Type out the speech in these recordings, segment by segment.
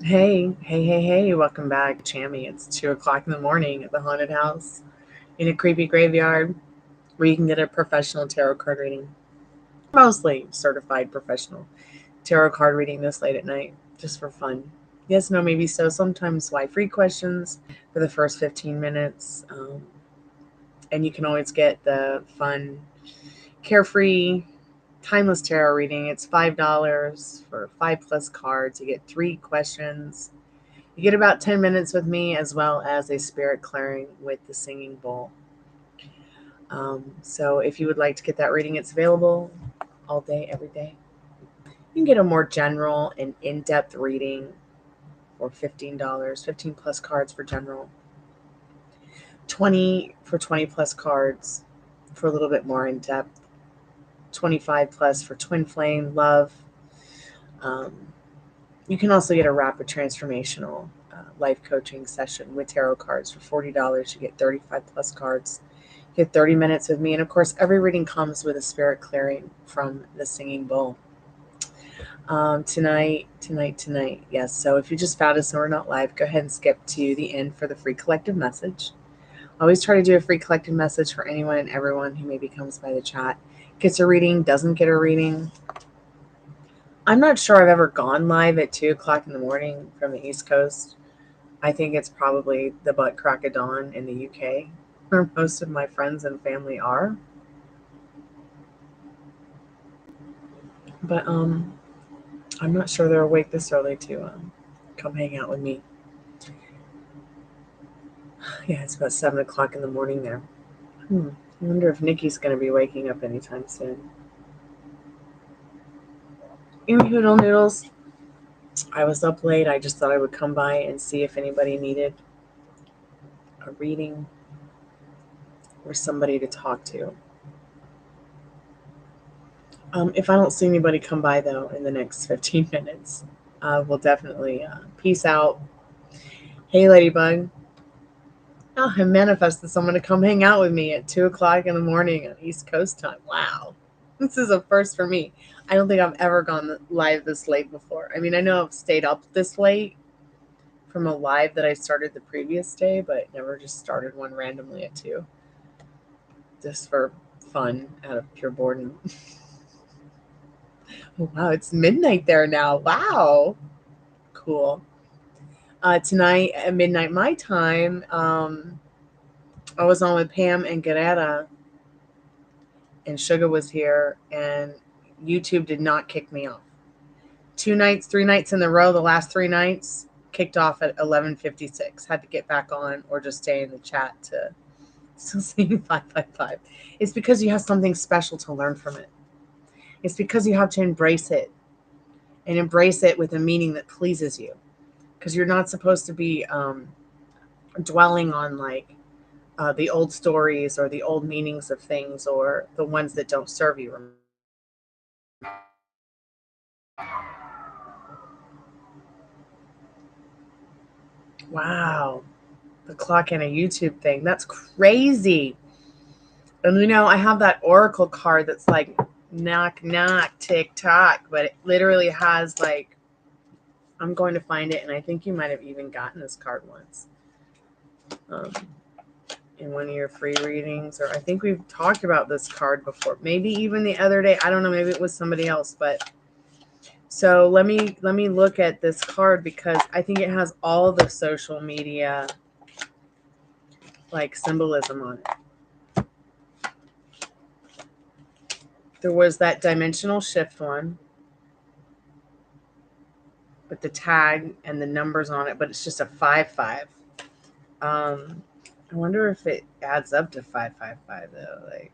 Hey, welcome back, Chammy. It's 2 o'clock in the morning at the haunted house in a creepy graveyard where you can get a professional tarot card reading. Mostly certified professional tarot card reading this late at night, just for fun. Yes, no, maybe so. Sometimes why free questions for the first 15 minutes. And you can always get the fun, carefree, timeless tarot reading. It's $5 for 5+ cards. You get 3 questions. You get about 10 minutes with me, as well as a spirit clearing with the singing bowl. So if you would like to get that reading, it's available all day, every day. You can get a more general and in-depth reading for $15, 15+ cards for general, 20 for 20+ cards for a little bit more in-depth, 25+ for Twinflame, love. You can also get a rapid transformational life coaching session with tarot cards for $40. You get 35+ cards. You get 30 minutes with me. And of course, every reading comes with a spirit clearing from the singing bowl. Tonight. Yes. So if you just found us and we're not live, go ahead and skip to the end for the free collective message. I always try to do a free collective message for anyone and everyone who maybe comes by the chat. Gets a reading, doesn't get a reading. I'm not sure I've ever gone live at 2 o'clock in the morning from the East Coast. I think it's probably the butt crack of dawn in the UK, where most of my friends and family are. But I'm not sure they're awake this early to come hang out with me. Yeah, it's about 7 o'clock in the morning there. I wonder if Nikki's going to be waking up anytime soon. Hoodle noodles. I was up late. I just thought I would come by and see if anybody needed a reading or somebody to talk to. If I don't see anybody come by, though, in the next 15 minutes, we'll definitely peace out. Hey, Ladybug. Oh, I manifested someone to come hang out with me at 2 o'clock in the morning on East Coast time. Wow. This is a first for me. I don't think I've ever gone live this late before. I mean, I know I've stayed up this late from a live that I started the previous day, but never just started one randomly at 2. Just for fun, out of pure boredom. Oh, wow, it's midnight there now. Wow. Cool. Tonight at midnight my time, I was on with Pam and Guerrera, and Sugar was here, and YouTube did not kick me off. 3 nights in a row, the last 3 nights, kicked off at 11:56. Had to get back on or just stay in the chat to still seeing 555. It's because you have something special to learn from it. It's because you have to embrace it, and embrace it with a meaning that pleases you. Because you're not supposed to be dwelling on like the old stories or the old meanings of things or the ones that don't serve you. Wow. The clock and a YouTube thing. That's crazy. And I have that Oracle card that's like knock knock tick tock, but it literally has like, I'm going to find it, and I think you might have even gotten this card once in one of your free readings, or I think we've talked about this card before, maybe even the other day. I don't know, maybe it was somebody else. But so let me look at this card, because I think it has all the social media like symbolism on it. There was that dimensional shift one with the tag and the numbers on it, but it's just a 5-5. I wonder if it adds up to 555 though. Like,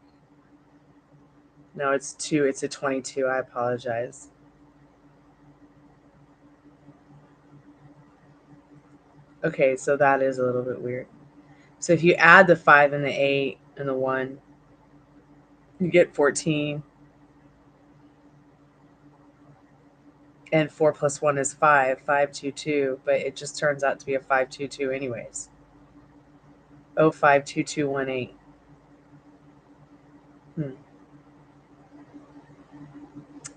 no, it's 2. It's a 22. I apologize. Okay, so that is a little bit weird. So if you add the 5 and the 8 and the 1, you get 14. And 4 plus 1 is 5, 522, but it just turns out to be a 522 anyways. 052218.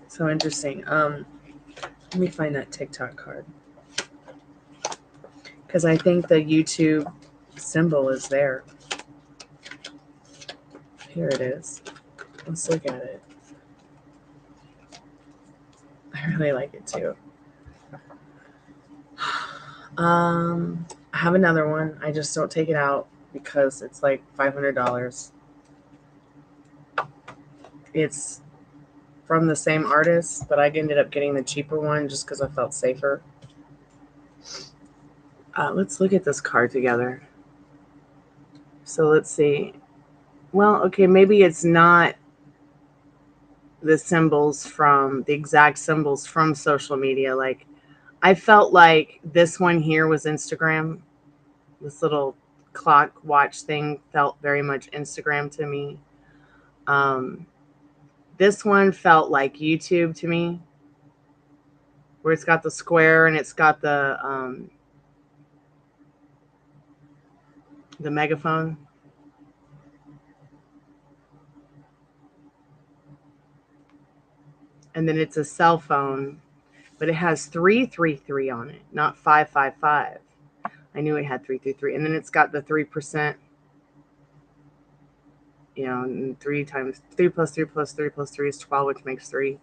So interesting. Let me find that TikTok card. because I think the YouTube symbol is there. Here it is. Let's look at it. I really like it too. I have another one. I just don't take it out because it's like $500. It's from the same artist, but I ended up getting the cheaper one just because I felt safer. Let's look at this card together. So let's see. Well, okay, maybe it's not the symbols from the exact symbols from social media. Like, I felt like this one here was Instagram. This little clock watch thing felt very much Instagram to me. This one felt like YouTube to me, where it's got the square and it's got the megaphone. And then it's a cell phone, but it has 333 on it, not 555. I knew it had 333. And then it's got the 3%, and 3 times 3 plus 3 plus 3 plus 3 is 12, which makes 3.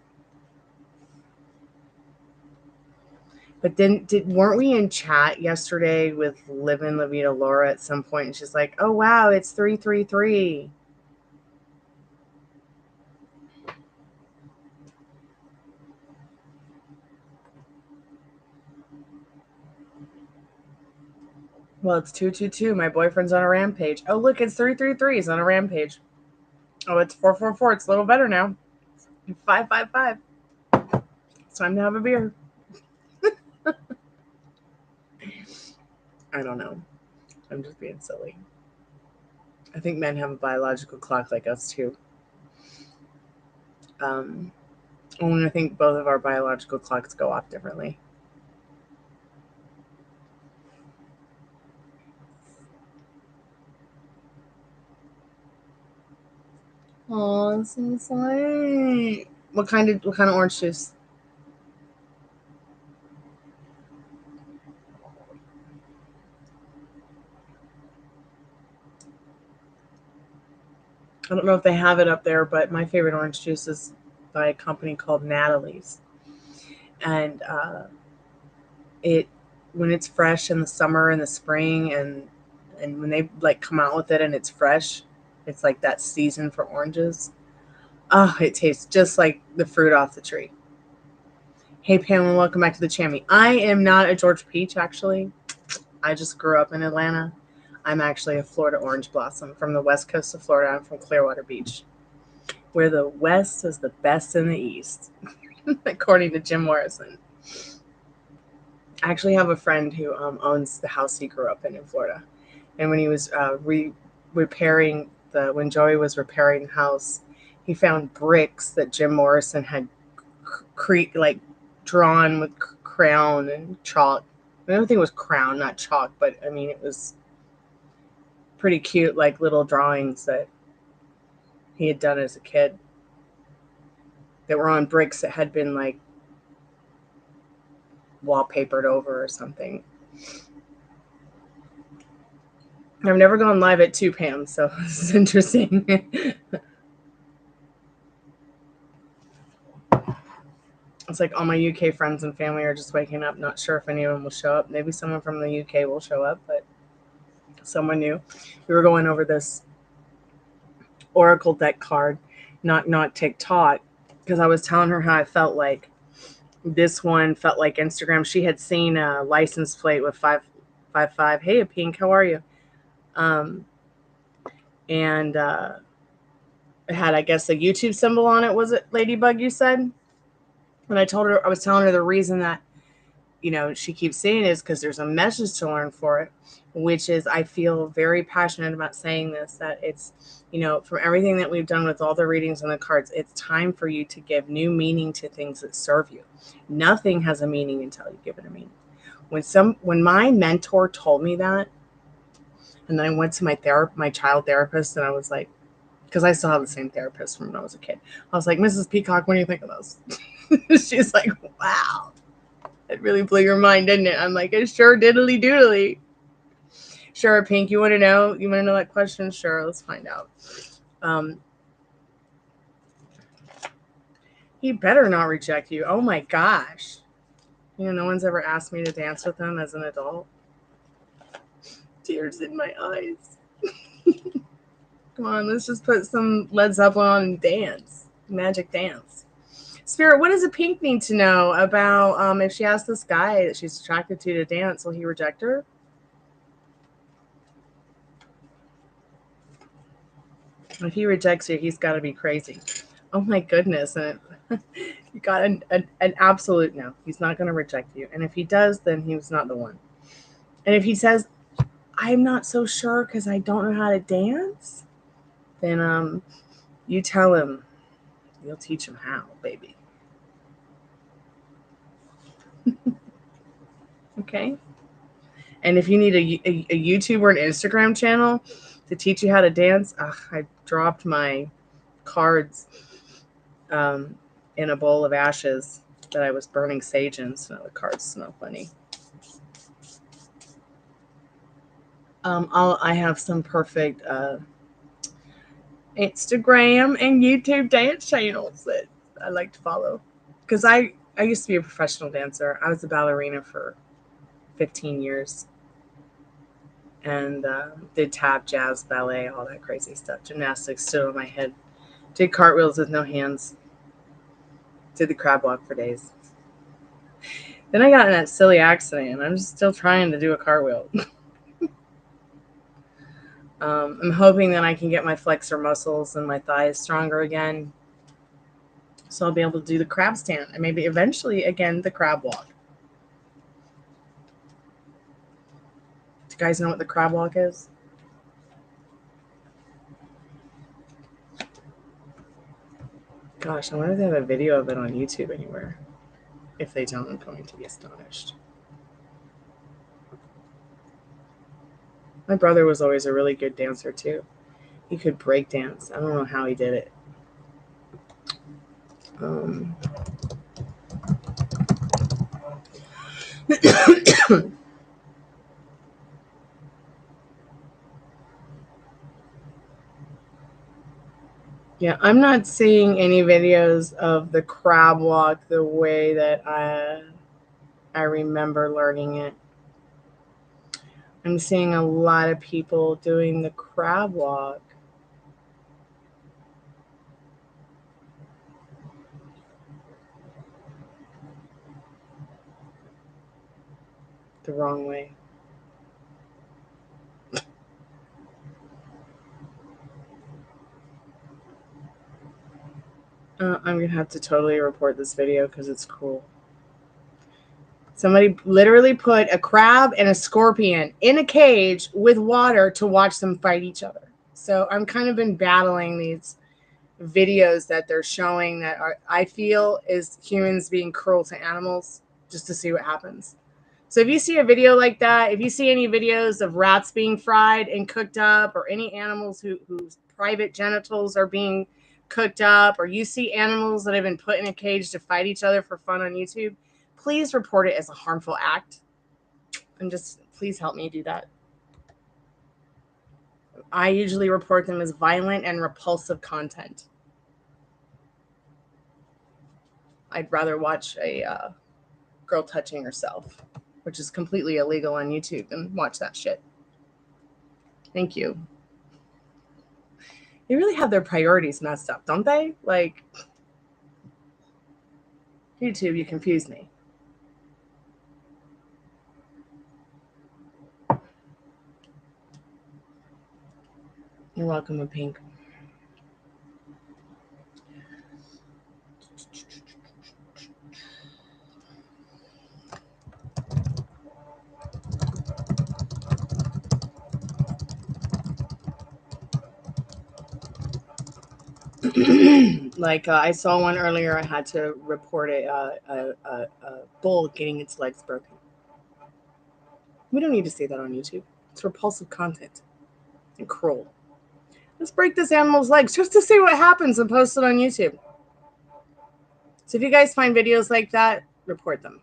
But then weren't we in chat yesterday with Livin' La Vida Laura at some point? And she's like, oh, wow, it's 333. Well, it's 222. My boyfriend's on a rampage. Oh, look, it's 333. He's on a rampage. Oh, it's 444. It's a little better now. 555. It's time to have a beer. I don't know. I'm just being silly. I think men have a biological clock like us too. Only I think both of our biological clocks go off differently. Oh, it's so sweet. What kind of orange juice? I don't know if they have it up there, but my favorite orange juice is by a company called Natalie's. And when it's fresh in the summer and the spring, and when they like come out with it and it's fresh, it's like that season for oranges. Oh, it tastes just like the fruit off the tree. Hey, Pamela, welcome back to the Chammy. I am not a Georgia peach, actually. I just grew up in Atlanta. I'm actually a Florida orange blossom from the west coast of Florida. I'm from Clearwater Beach, where the West is the best in the East, according to Jim Morrison. I actually have a friend who owns the house he grew up in Florida. And when he was repairing when Joey was repairing the house, he found bricks that Jim Morrison had drawn with crayon and chalk. I don't think it was crayon, not chalk, but I mean, it was pretty cute, like little drawings that he had done as a kid that were on bricks that had been like wallpapered over or something. I've never gone live at 2 Pam, so this is interesting. It's like all my UK friends and family are just waking up. Not sure if anyone will show up. Maybe someone from the UK will show up, but someone new. We were going over this Oracle deck card, not TikTok, because I was telling her how I felt like this one felt like Instagram. She had seen a license plate with 555. Hey, Pink, how are you? And it had, I guess, a YouTube symbol on it. Was it Ladybug, you said? And I was telling her the reason that, she keeps saying it is because there's a message to learn for it, which is, I feel very passionate about saying this, that it's, from everything that we've done with all the readings and the cards, it's time for you to give new meaning to things that serve you. Nothing has a meaning until you give it a meaning. When my mentor told me that, and then I went to my child therapist, and I was like, because I still have the same therapist from when I was a kid. I was like, Mrs. Peacock, what do you think of this? She's like, wow. It really blew your mind, didn't it? I'm like, it sure diddly doodly. Sure, Pink, you want to know? You want to know that question? Sure, let's find out. He better not reject you. Oh my gosh. You know, no one's ever asked me to dance with him as an adult. Tears in my eyes. Come on, let's just put some Led Zeppelin on and dance. Magic dance. Spirit, what does a Pink need to know about if she asks this guy that she's attracted to dance, will he reject her? If he rejects you, he's got to be crazy. Oh my goodness. And you got an absolute no. He's not going to reject you. And if he does, then he's not the one. And if he says, I'm not so sure because I don't know how to dance, then you tell him, you'll teach him how, baby. Okay? And if you need a YouTube or an Instagram channel to teach you how to dance, I dropped my cards in a bowl of ashes that I was burning sage in, so the cards smell funny. I have some perfect Instagram and YouTube dance channels that I like to follow. Because I used to be a professional dancer. I was a ballerina for 15 years. And did tap, jazz, ballet, all that crazy stuff. Gymnastics, stood on my head. Did cartwheels with no hands. Did the crab walk for days. Then I got in that silly accident, and I'm just still trying to do a cartwheel. I'm hoping that I can get my flexor muscles and my thighs stronger again. So I'll be able to do the crab stand and maybe eventually, again, the crab walk. Do you guys know what the crab walk is? Gosh, I wonder if they have a video of it on YouTube anywhere. If they don't, I'm going to be astonished. My brother was always a really good dancer, too. He could break dance. I don't know how he did it. Yeah, I'm not seeing any videos of the crab walk the way that I remember learning it. I'm seeing a lot of people doing the crab walk the wrong way. I'm going to have to totally report this video because it's cruel. Somebody literally put a crab and a scorpion in a cage with water to watch them fight each other. So I'm kind of been battling these videos that they're showing that I feel is humans being cruel to animals just to see what happens. So if you see a video like that, if you see any videos of rats being fried and cooked up, or any animals whose private genitals are being cooked up, or you see animals that have been put in a cage to fight each other for fun on YouTube, please report it as a harmful act. And just please help me do that. I usually report them as violent and repulsive content. I'd rather watch a girl touching herself, which is completely illegal on YouTube, than watch that shit. Thank you. They really have their priorities messed up, don't they? Like, YouTube, you confuse me. You're welcome, with Pink. Like I saw one earlier. I had to report a bull getting its legs broken. We don't need to see that on YouTube. It's repulsive content and cruel. Let's break this animal's legs just to see what happens and post it on YouTube. So if you guys find videos like that, report them.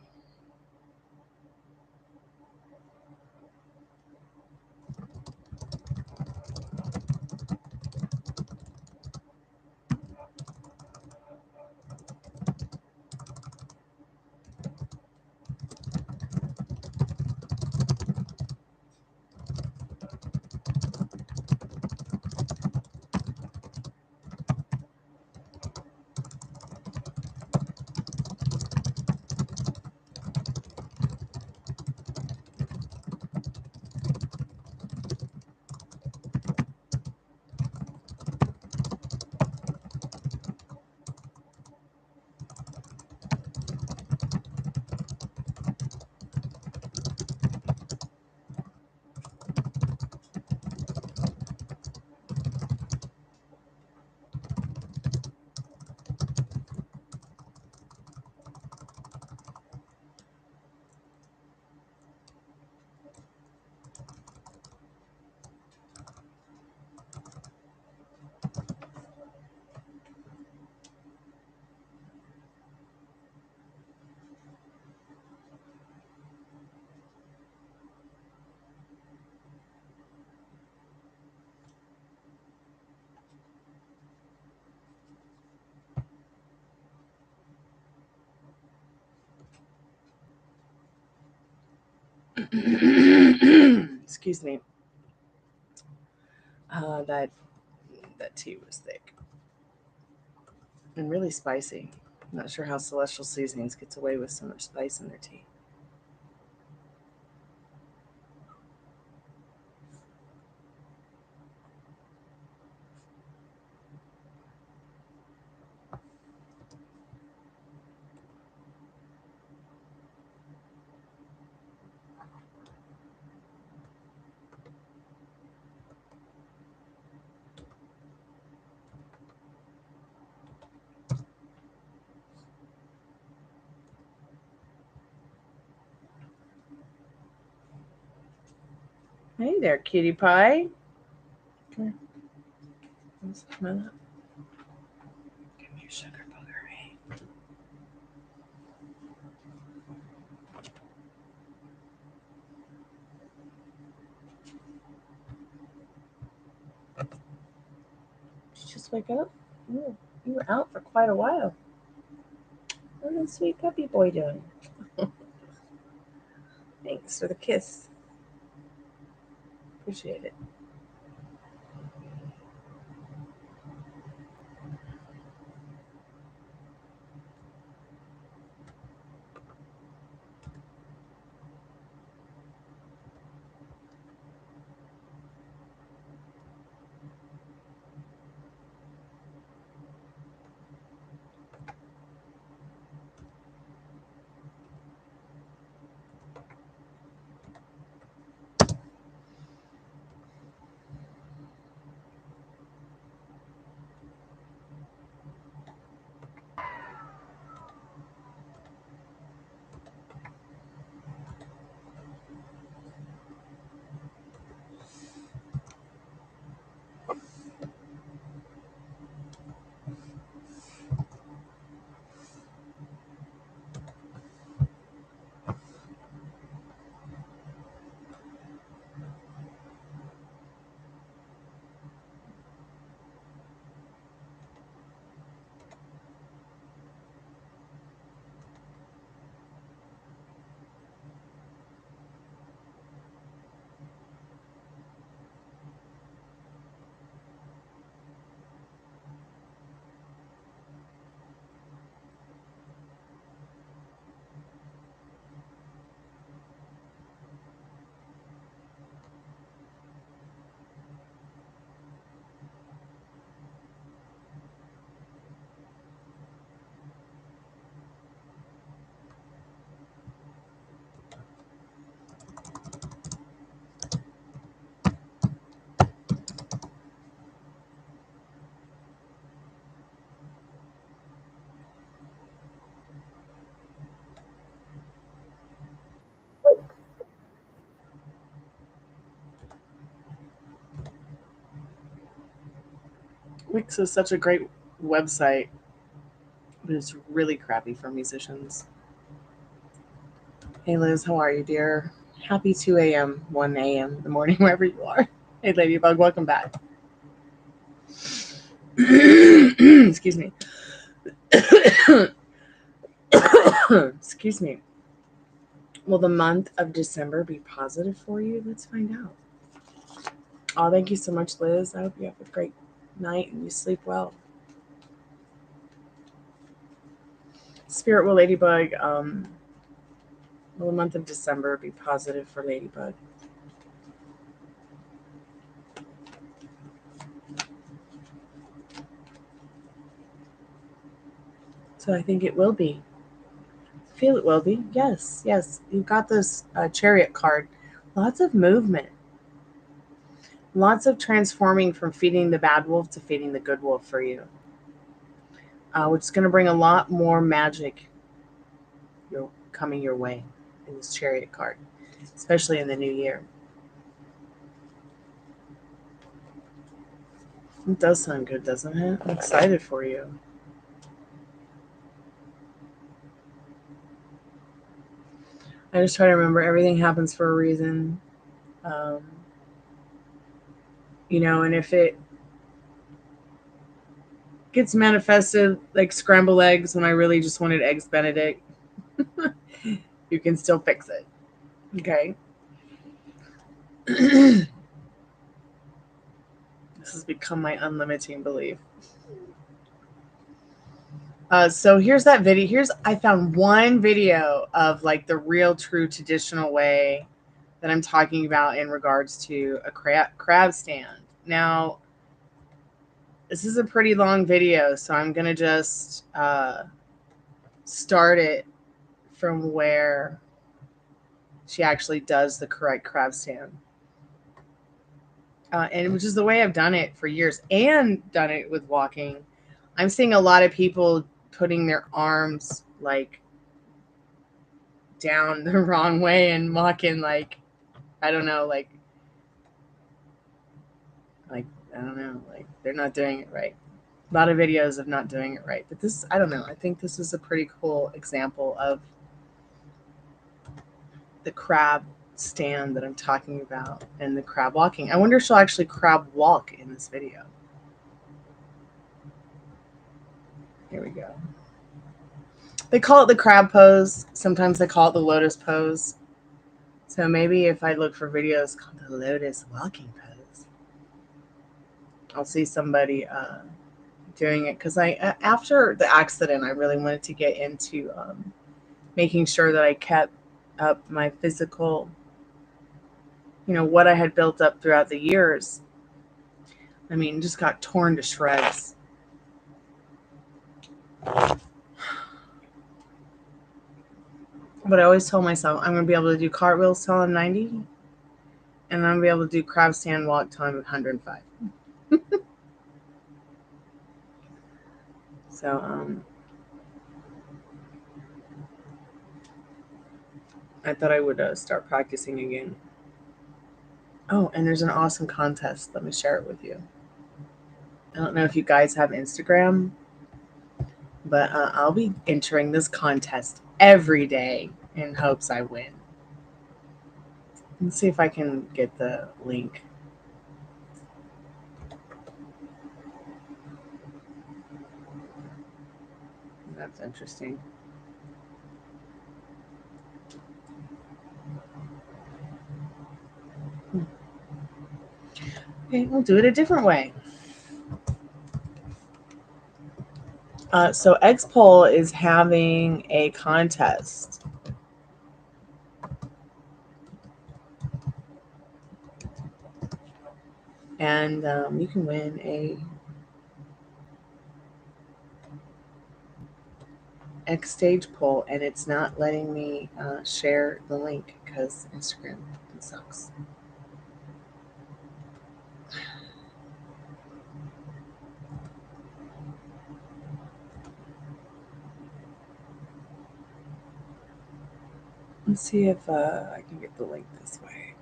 Excuse me. That tea was thick and really spicy. I'm not sure how Celestial Seasonings gets away with so much spice in their tea. Hey there, cutie pie. Come here. Smell it. Give me your sugar booger, hey. Did you just wake up? You were out for quite a while. What is sweet puppy boy doing? Thanks for the kiss. Appreciate it. Wix is such a great website, but it's really crappy for musicians. Hey Liz, how are you, dear? Happy 2 a.m., 1 a.m. in the morning, wherever you are. Hey Ladybug, welcome back. Excuse me. Excuse me. Will the month of December be positive for you? Let's find out. Oh, thank you so much, Liz. I hope you have a great night and you sleep well. Spirit will Ladybug. Will the month of December be positive for Ladybug? So I think it will be. I feel it will be. Yes, yes. You've got this chariot card. Lots of movement. Lots of transforming from feeding the bad wolf to feeding the good wolf for you. Which is going to bring a lot more magic coming your way in this chariot card, especially in the new year. It does sound good, doesn't it? I'm excited for you. I just try to remember everything happens for a reason. And if it gets manifested like scrambled eggs when I really just wanted eggs Benedict, you can still fix it. Okay. This has become my unlimiting belief. So here's that video. I found one video of like the real true traditional way that I'm talking about in regards to a crab stand. Now, this is a pretty long video, so I'm going to just start it from where she actually does the correct crab stand. And which is the way I've done it for years and done it with walking. I'm seeing a lot of people putting their arms like down the wrong way and walking like, I don't know, like I don't know, like they're not doing it right. A lot of videos of not doing it right. But this, I don't know, I think this is a pretty cool example of the crab stand that I'm talking about and the crab walking. I wonder if she'll actually crab walk in this video. Here we go. They call it the crab pose. Sometimes they call it the lotus pose. So maybe if I look for videos called the lotus walking pose, I'll see somebody doing it. Because after the accident, I really wanted to get into making sure that I kept up my physical, what I had built up throughout the years. I mean, just got torn to shreds. But I always told myself I'm going to be able to do cartwheels till I'm 90, and I'm going to be able to do crab stand walk till I'm 105. So I thought I would start practicing again. Oh, and there's an awesome contest. Let me share it with you. I don't know if you guys have Instagram, but I'll be entering this contest every day in hopes I win. Let's see if I can get the link. That's interesting. Okay, we'll do it a different way. So Xpol is having a contest. And you can win a X stage poll, and it's not letting me share the link because Instagram sucks. Let's see if I can get the link this way.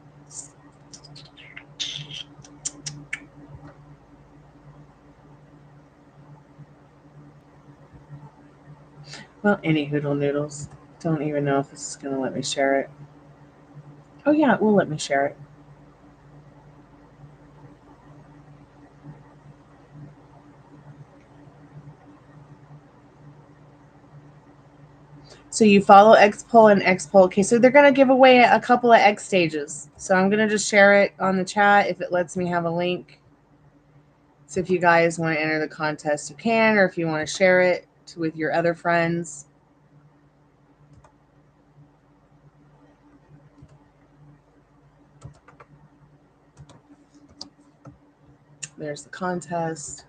Well, any hoodle noodles. Don't even know if this is going to let me share it. Oh, yeah, it will let me share it. So you follow Xpol and Xpol. Okay, so they're going to give away a couple of X stages. So I'm going to just share it on the chat if it lets me have a link. So if you guys want to enter the contest, you can, or if you want to share it with your other friends. There's the contest.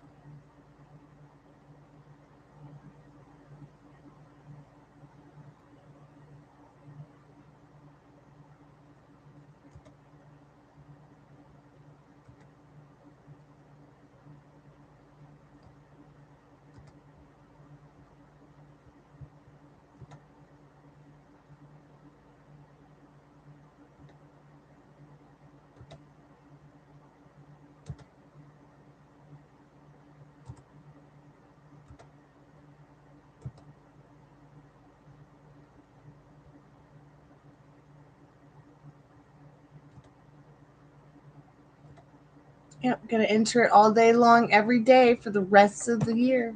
Yep, gonna enter it all day long, every day for the rest of the year.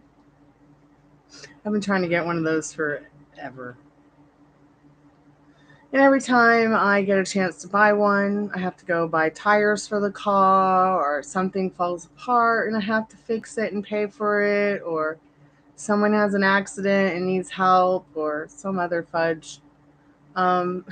I've been trying to get one of those forever. And every time I get a chance to buy one, I have to go buy tires for the car, or something falls apart and I have to fix it and pay for it, or someone has an accident and needs help, or some other fudge. Um,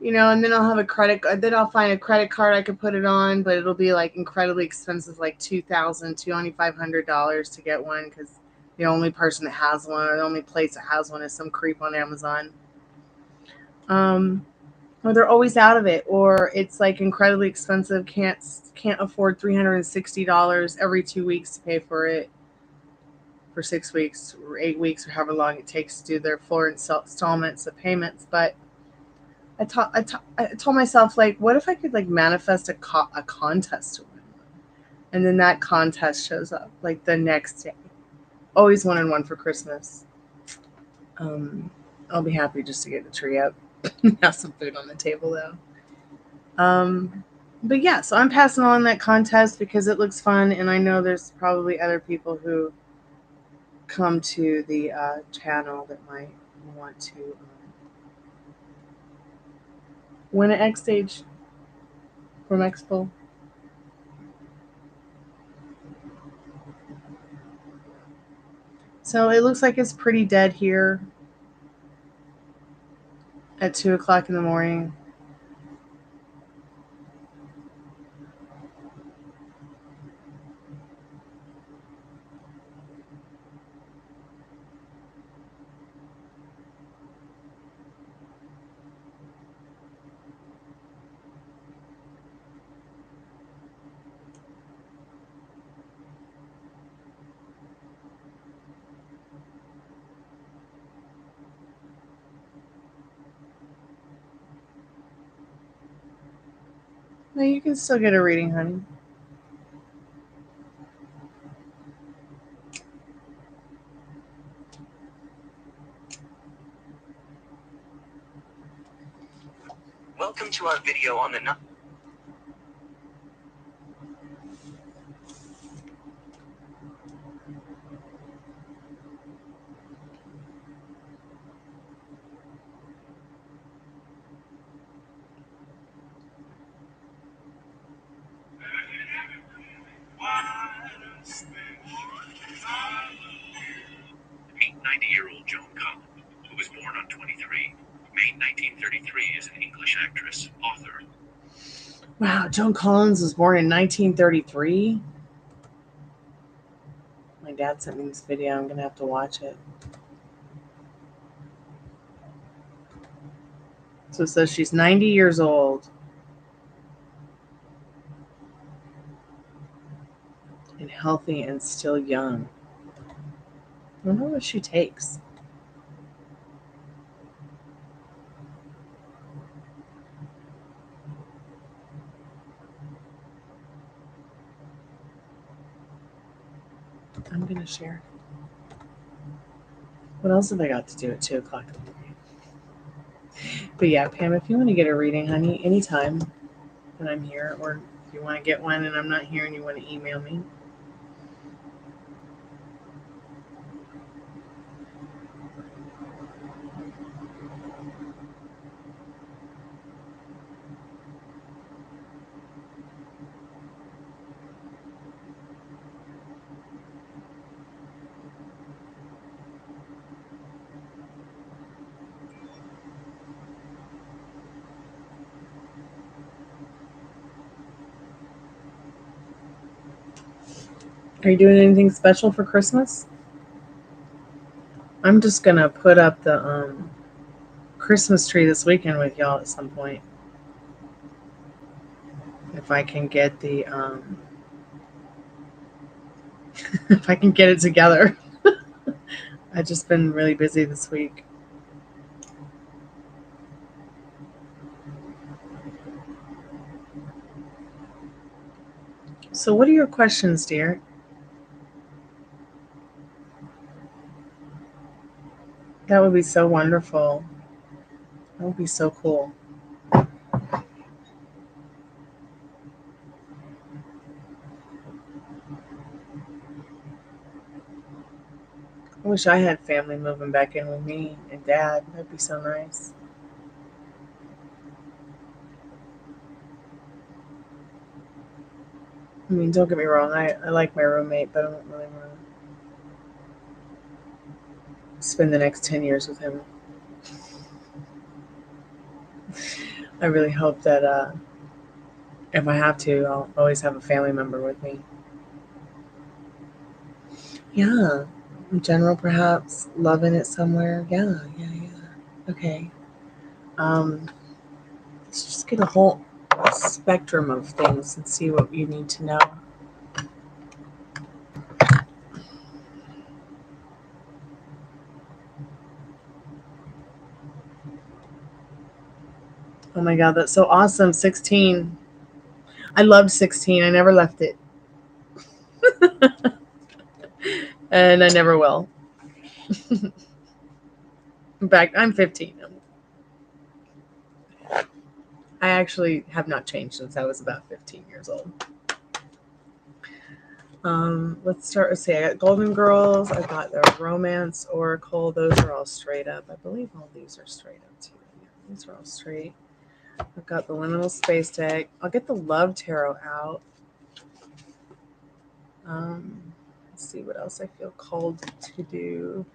and then I'll have a then I'll find a credit card I could put it on, but it'll be like incredibly expensive, like $2,500 to get one, because the only person that has one, or the only place that has one, is some creep on Amazon. Or they're always out of it, or it's like incredibly expensive. Can't afford $360 every 2 weeks to pay for it for 6 weeks or 8 weeks, or however long it takes to do their full installments of payments. But I told myself, like, what if I could like manifest a contest to win, and then that contest shows up like the next day. Always wanted one for Christmas. I'll be happy just to get the tree up. Have some food on the table though. But yeah, so I'm passing on that contest because it looks fun, and I know there's probably other people who come to the channel that might want to win an X stage from Expo. So it looks like it's pretty dead here at 2 o'clock in the morning. No, you can still get a reading, honey. Welcome to our video on the Meet 90-year-old Joan Collins, who was born on 23 May 1933, is an English actress, author. Wow, Joan Collins was born in 1933. My dad sent me this video. I'm gonna have to watch it. So it says she's 90 years old and healthy and still young. I wonder what she takes. I'm gonna share. What else have I got to do at 2 o'clock in the morning? But yeah, Pam, if you want to get a reading, honey, anytime that I'm here, or if you want to get one and I'm not here and you want to email me. Are you doing anything special for Christmas? I'm just gonna put up the Christmas tree this weekend with y'all at some point, if I can get the if I can get it together. I've just been really busy this week. So what are your questions, dear? That would be so wonderful. That would be so cool. I wish I had family moving back in with me and Dad. That'd be so nice. I mean, don't get me wrong, I like my roommate, but I don't really want to spend the next 10 years with him. I really hope that if I have to, I'll always have a family member with me. Yeah. In general, perhaps loving it somewhere. Yeah, yeah, yeah. Okay. Um, let's just get a whole spectrum of things and see what you need to know. Oh my God, that's so awesome. 16. I loved 16. I never left it. And I never will. In fact, I'm 15. I actually have not changed since I was about 15 years old. Let's start with, say, I got Golden Girls. I got the Romance Oracle. Those are all straight up. I believe all these are straight up too. Yeah, these are all straight. I've got the Liminal Space deck. I'll get the Love Tarot out. Let's see what else I feel called to do.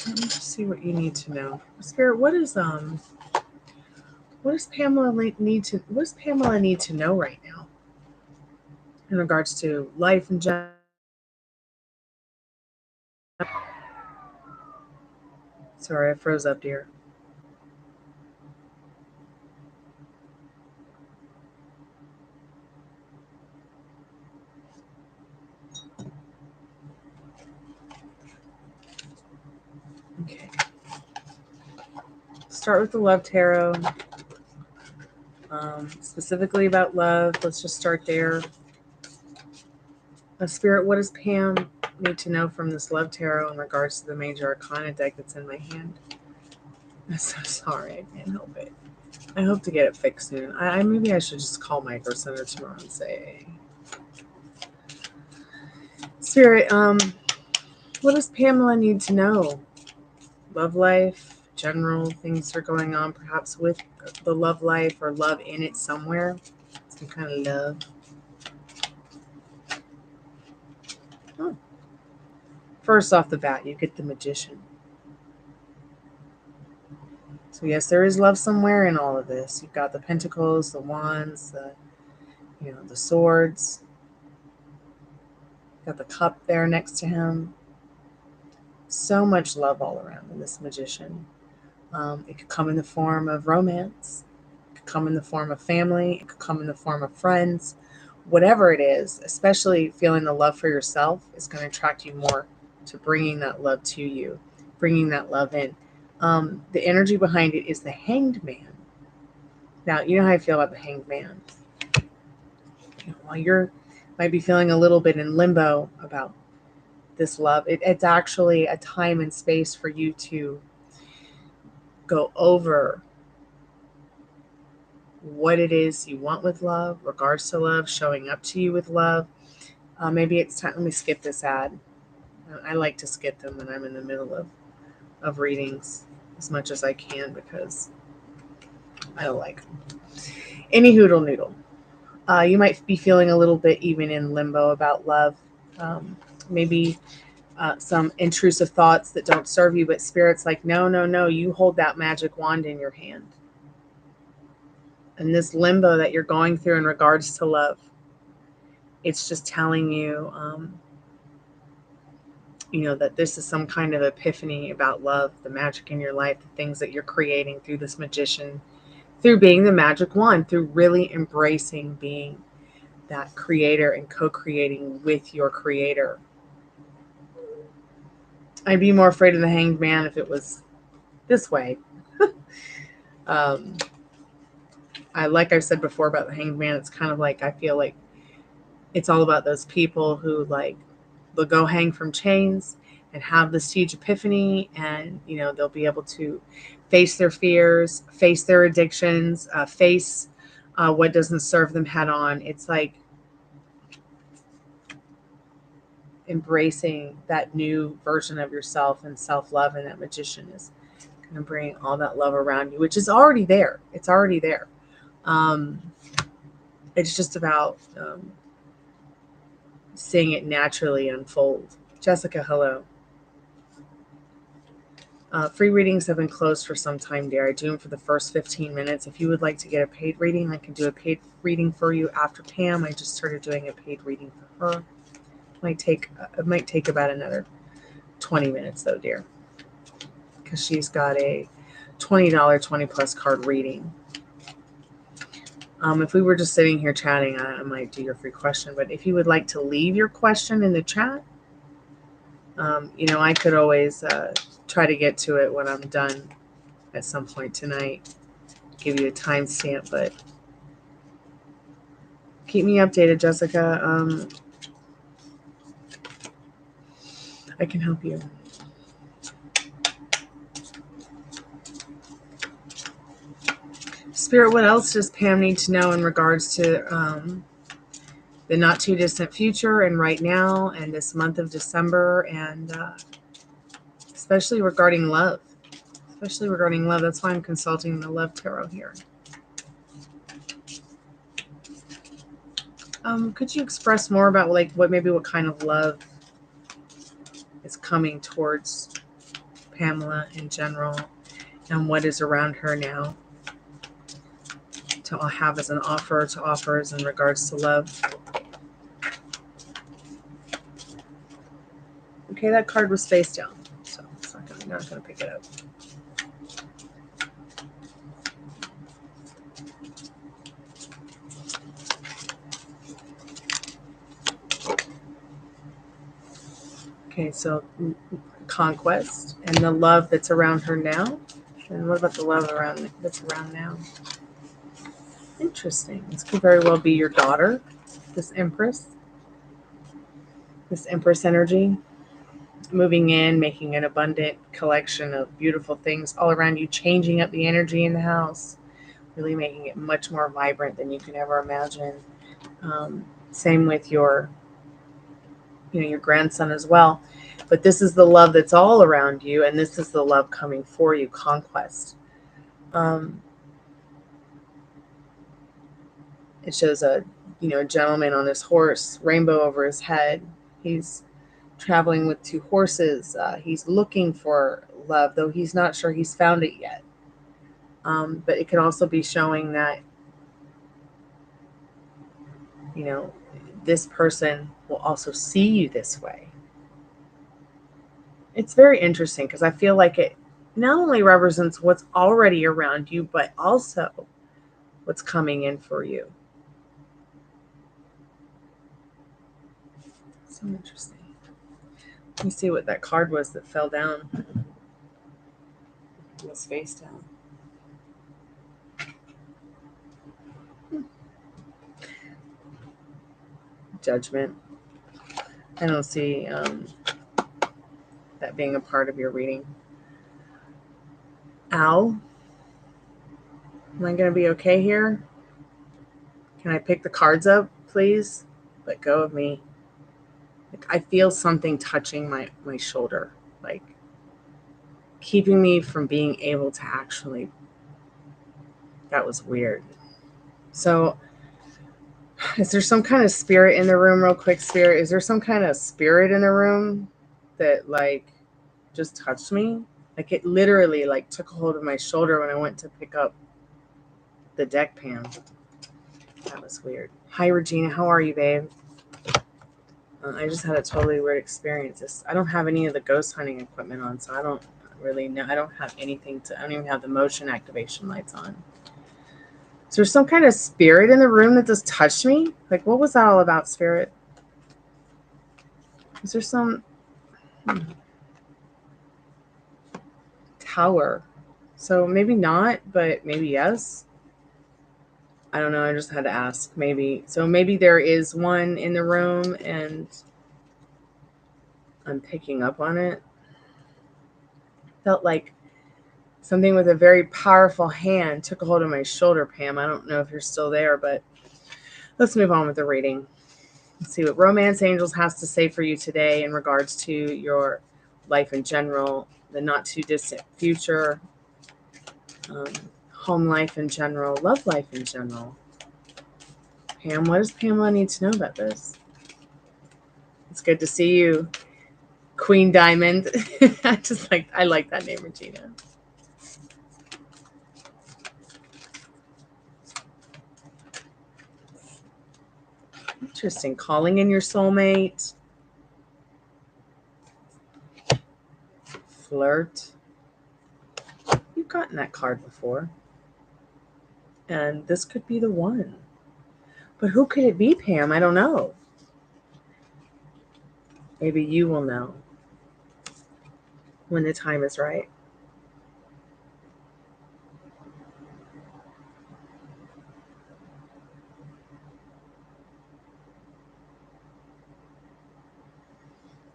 Let me just see what you need to know. Spirit, what does Pamela need to know right now in regards to life in general? Sorry, I froze up, dear. Okay. Start with the Love Tarot. Specifically about love. Let's just start there. Spirit, what does Pam need to know from this Love Tarot in regards to the Major Arcana deck that's in my hand? I'm so sorry. I can't help it. I hope to get it fixed soon. Maybe I should just call Mike or send her tomorrow and say, Spirit, what does Pamela need to know? Love life, general things are going on, perhaps with the love life or love in it somewhere. Some kind of love. Oh. First off the bat, you get the Magician. So yes, there is love somewhere in all of this. You've got the Pentacles, the Wands, the Swords. Got the Cup there next to him. So much love all around in this Magician. It could come in the form of romance. It could come in the form of family. It could come in the form of friends. Whatever it is, especially feeling the love for yourself is going to attract you more to bringing that love to you, bringing that love in. The energy behind it is the Hanged Man. Now, you know how I feel about the Hanged Man. While you're might be feeling a little bit in limbo about this love, it's actually a time and space for you to go over what it is you want with love, regards to love, showing up to you with love. Maybe it's time. Let me skip this ad. I like to skip them when I'm in the middle of readings as much as I can because I don't like them. Any hoodle noodle. You might be feeling a little bit even in limbo about love. Maybe some intrusive thoughts that don't serve you, but Spirit's like, no, no, no, you hold that magic wand in your hand. And this limbo that you're going through in regards to love, it's just telling you, that this is some kind of epiphany about love, the magic in your life, the things that you're creating through this Magician, through being the magic wand, through really embracing being that creator and co-creating with your creator. I'd be more afraid of the Hanged Man if it was this way. Like I've said before about the Hanged Man, it's kind of like I feel like it's all about those people who they'll go hang from chains and have this huge epiphany, and they'll be able to face their fears, face their addictions, face what doesn't serve them head on. It's like embracing that new version of yourself and self-love, and that magician is going to bring all that love around you, which is already there. It's already there. It's just about seeing it naturally unfold. Jessica, hello. Free readings have been closed for some time, dear. I do them for the first 15 minutes. If you would like to get a paid reading, I can do a paid reading for you after Pam. I just started doing a paid reading for her. It might take about another 20 minutes though, dear, because she's got a $20 20 plus card reading. If we were just sitting here chatting, I might do your free question. But if you would like to leave your question in the chat, I could always try to get to it when I'm done at some point tonight. Give you a timestamp, but keep me updated, Jessica. I can help you. Spirit, what else does Pam need to know in regards to the not too distant future and right now and this month of December, and especially regarding love? Especially regarding love. That's why I'm consulting the Love Tarot here. Could you express more about what kind of love is coming towards Pamela in general, and what is around her now to have as an offer to offers in regards to love? Okay, that card was face down, so it's not gonna pick it up. Okay, so conquest and the love that's around her now. And what about the love that's around now? Interesting. This could very well be your daughter, this Empress energy, moving in, making an abundant collection of beautiful things all around you, changing up the energy in the house, really making it much more vibrant than you can ever imagine. Same with your grandson as well. But this is the love that's all around you, and this is the love coming for you, conquest. It shows a gentleman on his horse, rainbow over his head. He's traveling with two horses. He's looking for love, though he's not sure he's found it yet. But it can also be showing that this person will also see you this way. It's very interesting because I feel like it not only represents what's already around you, but also what's coming in for you. So interesting. Let me see what that card was that fell down. It was face down. Judgment. I don't see that being a part of your reading. Owl. Am I going to be okay here? Can I pick the cards up, please? Let go of me. I feel something touching my shoulder, like keeping me from being able to actually. That was weird. So is there some kind of spirit in the room, real quick, Spirit? Is there some kind of spirit in the room that just touched me? Like it literally took a hold of my shoulder when I went to pick up the deck, Pam. That was weird. Hi, Regina. How are you, babe? I just had a totally weird experience. I don't have any of the ghost hunting equipment on, so I don't really know. I don't have anything I don't even have the motion activation lights on. Is there some kind of spirit in the room that just touched me? What was that all about, Spirit? Is there some tower? So maybe not, but maybe yes. I don't know. I just had to ask. Maybe. So maybe there is one in the room and I'm picking up on it. Felt like something with a very powerful hand took a hold of my shoulder, Pam. I don't know if you're still there, but let's move on with the reading. Let's see what Romance Angels has to say for you today in regards to your life in general, the not too distant future, home life in general, love life in general. Pam, what does Pamela need to know about this? It's good to see you, Queen Diamond. I like that name, Regina. Interesting. Calling in your soulmate. Flirt. You've gotten that card before. And this could be the one. But who could it be, Pam? I don't know. Maybe you will know when the time is right.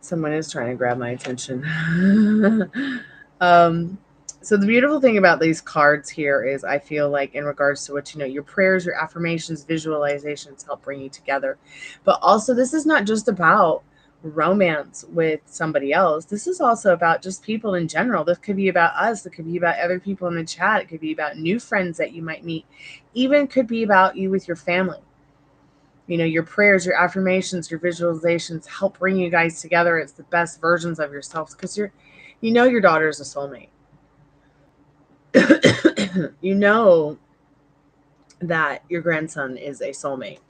Someone is trying to grab my attention. So the beautiful thing about these cards here is I feel like in regards to what you know, your prayers, your affirmations, visualizations help bring you together. But also this is not just about romance with somebody else. This is also about just people in general. This could be about us. It could be about other people in the chat. It could be about new friends that you might meet. Even could be about you with your family. You know, your prayers, your affirmations, your visualizations help bring you guys together as the best versions of yourselves because you know your daughter is a soulmate. You know that your grandson is a soulmate.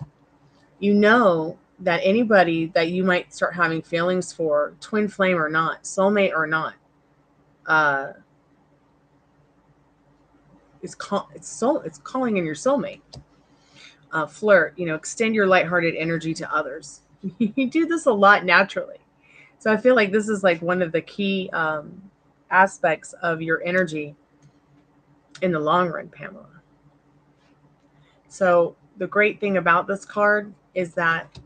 You know that anybody that you might start having feelings for, twin flame or not, soulmate or not, it's calling in your soulmate. Flirt, you know, extend your lighthearted energy to others. You do this a lot naturally. So I feel like this is like one of the key aspects of your energy in the long run, Pamela. So the great thing about this card is that,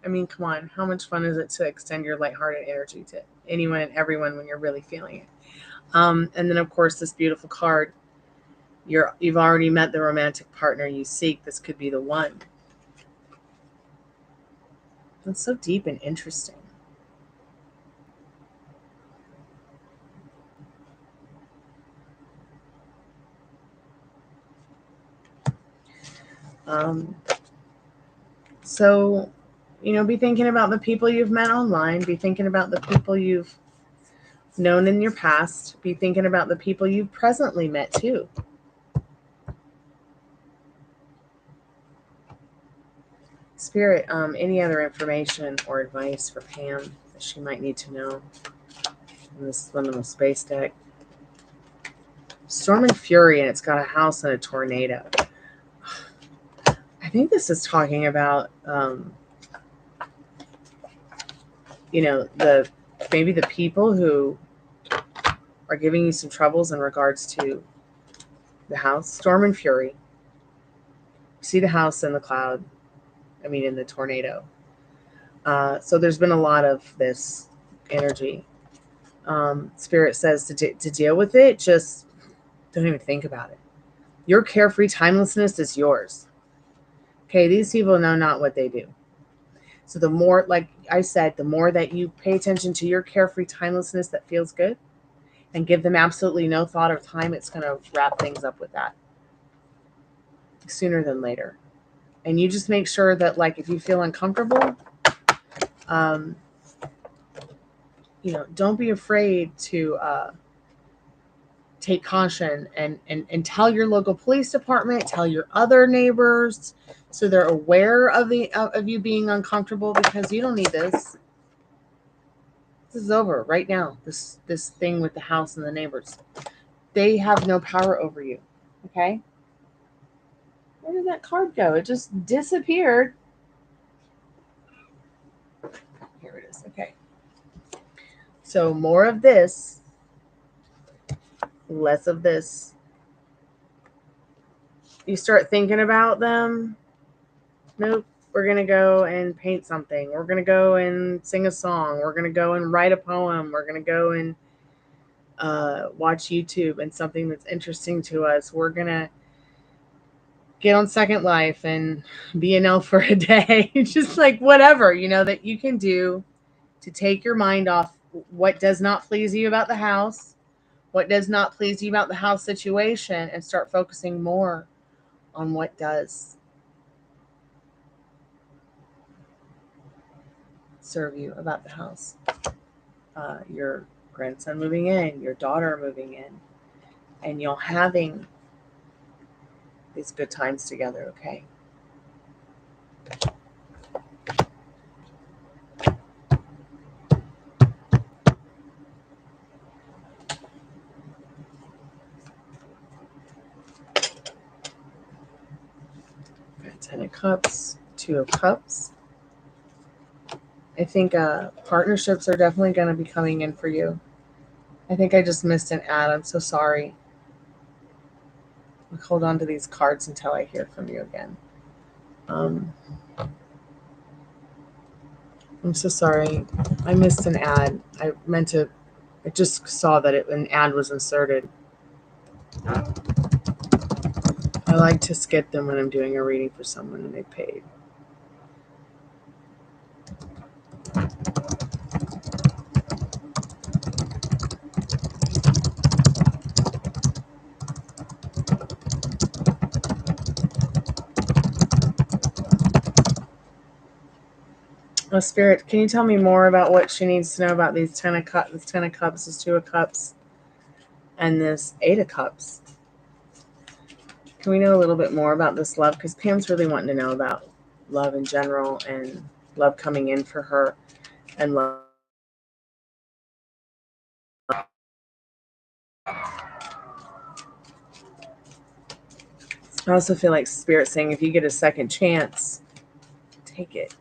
I mean, come on, how much fun is it to extend your lighthearted energy to anyone and everyone when you're really feeling it? And then, of course, this beautiful card, you've already met the romantic partner you seek. This could be the one. That's so deep and interesting. So, you know, be thinking about the people you've met online. Be thinking about the people you've known in your past. Be thinking about the people you've presently met too. Spirit, any other information or advice for Pam that she might need to know in this liminal space deck? Storm and Fury, and it's got a house and a tornado. I think this is talking about, you know, maybe the people who are giving you some troubles in regards to the house. Storm and Fury. You see the house in the cloud. I mean, in the tornado. So there's been a lot of this energy. Spirit says to deal with it, just don't even think about it. Your carefree timelessness is yours. Okay, these people know not what they do. So the more, like I said, the more that you pay attention to your carefree timelessness that feels good and give them absolutely no thought of time, it's going to wrap things up with that sooner than later. And you just make sure that, like, if you feel uncomfortable, you know, don't be afraid to take caution and tell your local police department, tell your other neighbors, so they're aware of you being uncomfortable, because you don't need this. This is over right now. This thing with the house and the neighbors, they have no power over you. Okay. Where did that card go? It just disappeared. Here it is. Okay. So more of this, less of this. You start thinking about them. Nope. We're going to go and paint something. We're going to go and sing a song. We're going to go and write a poem. We're going to go and watch YouTube and something that's interesting to us. We're going to get on Second Life and be an elf for a day. Just like whatever, that you can do to take your mind off what does not please you about the house, what does not please you about the house situation, and start focusing more on what does serve you about the house. Your grandson moving in, your daughter moving in, and y'all having these good times together, okay? Ten of Cups, Two of Cups. I think partnerships are definitely going to be coming in for you. I think I just missed an ad. I'm so sorry. I'll hold on to these cards until I hear from you again. I'm so sorry. I missed an ad. I just saw that an ad was inserted. I like to skip them when I'm doing a reading for someone and they paid. Oh, Spirit, can you tell me more about what she needs to know about these Ten of Cups, this Ten of Cups, this Two of Cups, and this Eight of Cups? Can we know a little bit more about this love? Because Pam's really wanting to know about love in general and love coming in for her and love. I also feel like Spirit saying if you get a second chance, take it.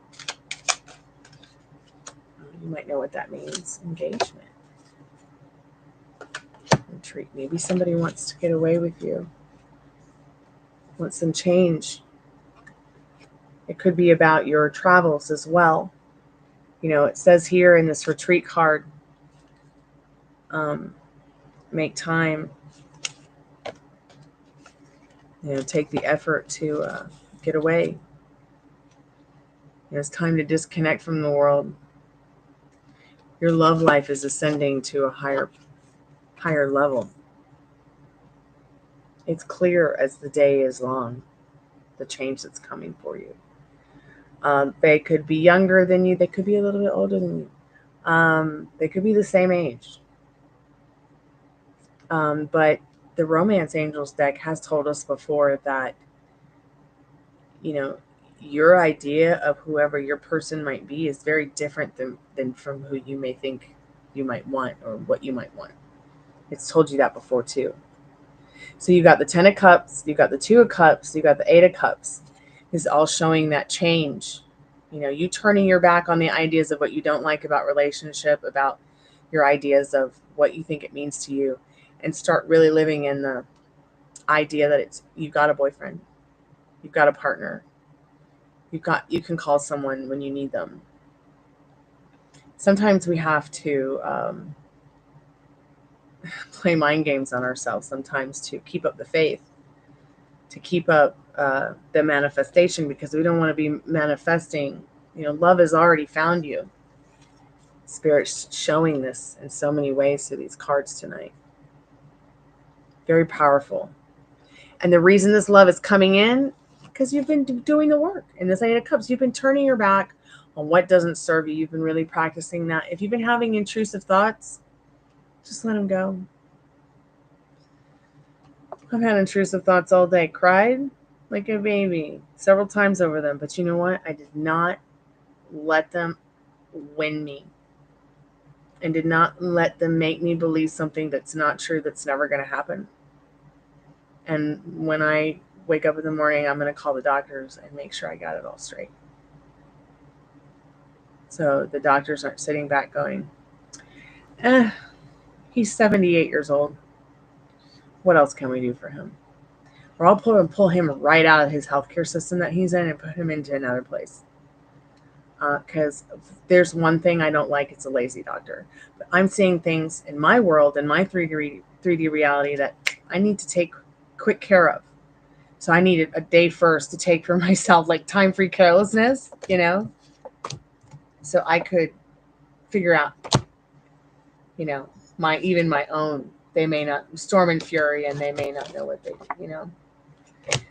You might know what that means. Engagement. Retreat. Maybe somebody wants to get away with you. Wants some change. It could be about your travels as well. It says here in this retreat card, make time. Take the effort to get away. It's time to disconnect from the world. Your love life is ascending to a higher level. It's clear as the day is long, the change that's coming for you. They could be younger than you. They could be a little bit older than you. They could be the same age. But the Romance Angels deck has told us before that, your idea of whoever your person might be is very different than from who you may think you might want or what you might want. It's told you that before too. So you got the Ten of Cups, you got the Two of Cups, you got the Eight of Cups. It's all showing that change. You turning your back on the ideas of what you don't like about relationship, about your ideas of what you think it means to you, and start really living in the idea that you've got a boyfriend, you've got a partner, you can call someone when you need them. Sometimes we have to play mind games on ourselves sometimes to keep up the faith, to keep up the manifestation, because we don't want to be manifesting. Love has already found you. Spirit's showing this in so many ways through these cards tonight. Very powerful. And the reason this love is coming in, because you've been doing the work. In this Eight of Cups, you've been turning your back on what doesn't serve you. You've been really practicing that. If you've been having intrusive thoughts, just let them go. I've had intrusive thoughts all day. Cried like a baby several times over them. But you know what? I did not let them win me. And did not let them make me believe something that's not true, that's never going to happen. And when I wake up in the morning, I'm going to call the doctors and make sure I got it all straight. So the doctors aren't sitting back going, he's 78 years old. What else can we do for him? Or I'll pull him right out of his healthcare system that he's in and put him into another place. Because there's one thing I don't like, it's a lazy doctor. But I'm seeing things in my world, in my 3D reality, that I need to take quick care of. So I needed a day first to take for myself, like time-free carelessness, so I could figure out, you know, my own. They may not storm and fury, and they may not know what they do.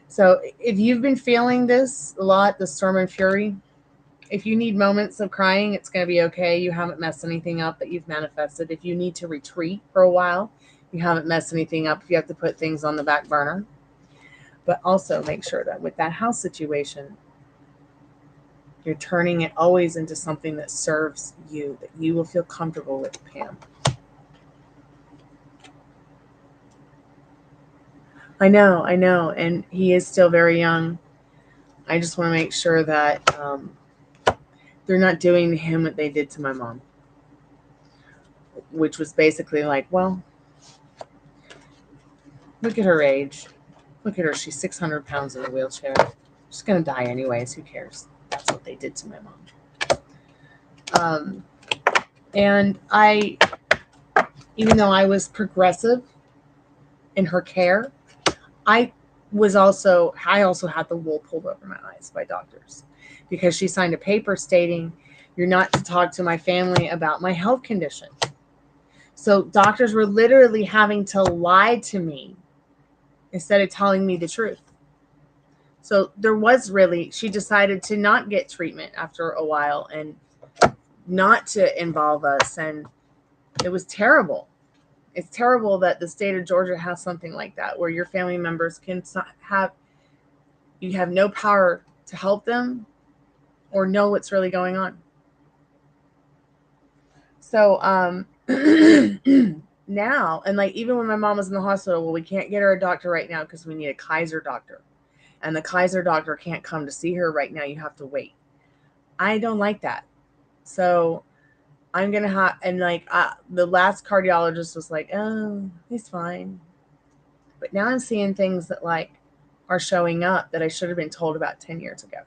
So if you've been feeling this a lot, the storm and fury, if you need moments of crying, it's going to be okay. You haven't messed anything up that you've manifested. If you need to retreat for a while, you haven't messed anything up. If you have to put things on the back burner. But also make sure that with that house situation, you're turning it always into something that serves you, that you will feel comfortable with, Pam. I know. And he is still very young. I just want to make sure that they're not doing to him what they did to my mom, which was basically like, well, look at her age. Look at her. She's 600 pounds in a wheelchair. She's going to die anyways. Who cares? That's what they did to my mom. And even though I was progressive in her care, I also had the wool pulled over my eyes by doctors because she signed a paper stating you're not to talk to my family about my health condition. So doctors were literally having to lie to me instead of telling me the truth. So she decided to not get treatment after a while and not to involve us. And it was terrible. It's terrible that the state of Georgia has something like that, where your family members you have no power to help them or know what's really going on. So now, and like even when my mom was in the hospital, well, we can't get her a doctor right now because we need a Kaiser doctor. And the Kaiser doctor can't come to see her right now. You have to wait. I don't like that. So I'm going to have, and like the last cardiologist was like, oh, he's fine. But now I'm seeing things that like are showing up that I should have been told about 10 years ago.